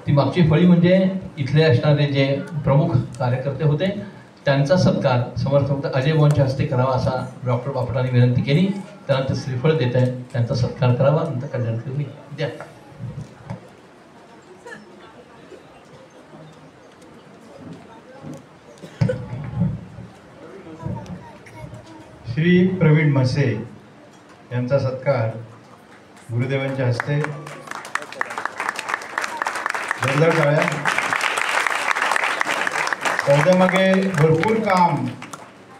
ती मागची फळी म्हणजे इथले असणारे जे प्रमुख कार्यकर्ते होते त्यांचा सत्कार समर्थ अजय भाऊंच्या हस्ते करावा असा डॉक्टर बापटांनी विनंती केली. त्यानंतर श्रीफळ देत आहे, त्यांचा सत्कार करावा. नंतर कल्याणकरी द्या. श्री प्रवीण म्हसे यांचा सत्कार गुरुदेवांच्या हस्ते. जोरदार टाळ्या. त्याच्यामागे भरपूर काम,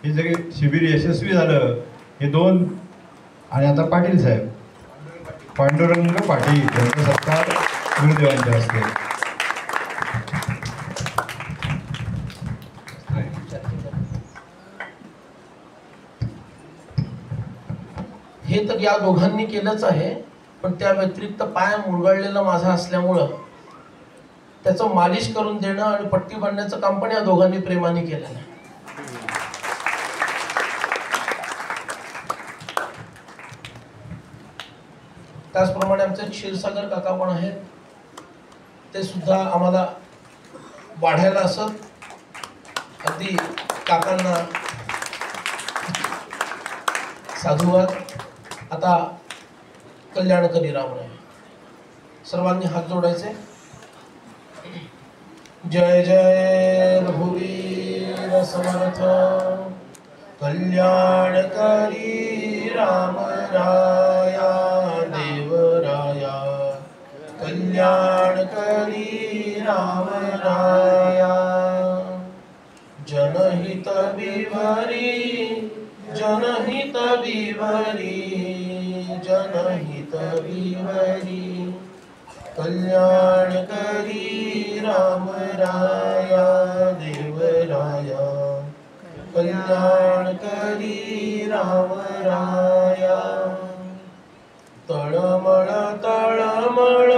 हे सगळे शिबिर यशस्वी झालं हे 2 आणि आता पाटील साहेब, पांडुरंग पाटील यांचा सत्कार गुरुदेवांच्या हस्ते. हे तर या दोघांनी केलंच आहे, पण त्या व्यतिरिक्त पाय मुरगळलेला माझा असल्यामुळं त्याचं मालिश करून देणं आणि पट्टी बांधण्याचं काम पण या दोघांनी प्रेमाने केलेलं आहे. त्याचप्रमाणे आमचे क्षीरसागर काका पण आहेत. ते सुद्धा आम्हाला वाढायला असत. अगदी काकांना साधुवाद. आता कल्याणकरी रामराय सर्वांनी हात जोडायचे. जय जय रघुवीर समर्थ कल्याणकरी राम राया देवराया. कल्याणकरी राम राया. जनहित विवरी जनहित विवरी जनहित विवरी. कल्याणकरी राम राया देवराया. कल्याणकरी राम राया. तळमळ तळमळ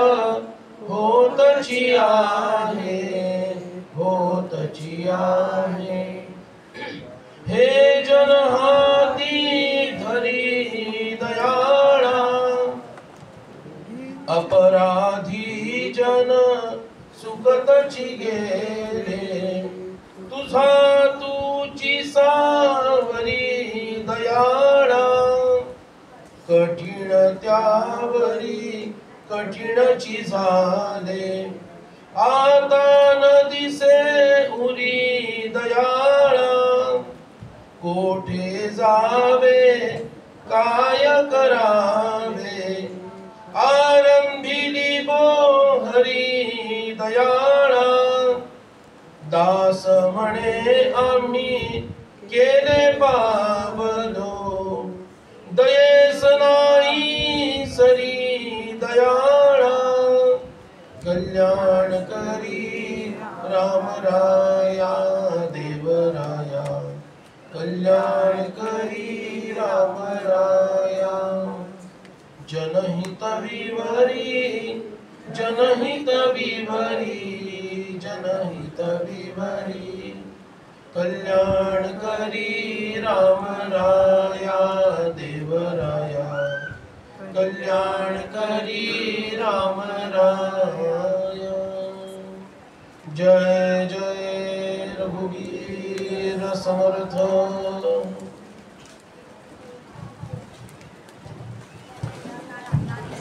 होतची आहे होतची आहे. हे जनहाती धरी दयाळा अपरा काची गेले तुझा तुची सावरी दयाळा कठीण त्यावरी कठीणची झाले आता न दिसे उरी दयाळा कोठे जावे काय करावे आरंभिली बोहरी दयाळा दास म्हणे आम्ही केले पावलो दयेस नाही सरी दयाळा कल्याण करी रामराया देवराया कल्याण करी रामराया जनहित विवरी जनहित विवरी जनहित विवरी कल्याण करी रामराया देवराया कल्याण करी रामराया जय जय रघुवीर समर्थ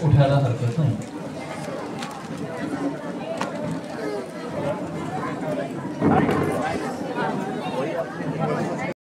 उठायला हरकत नाही.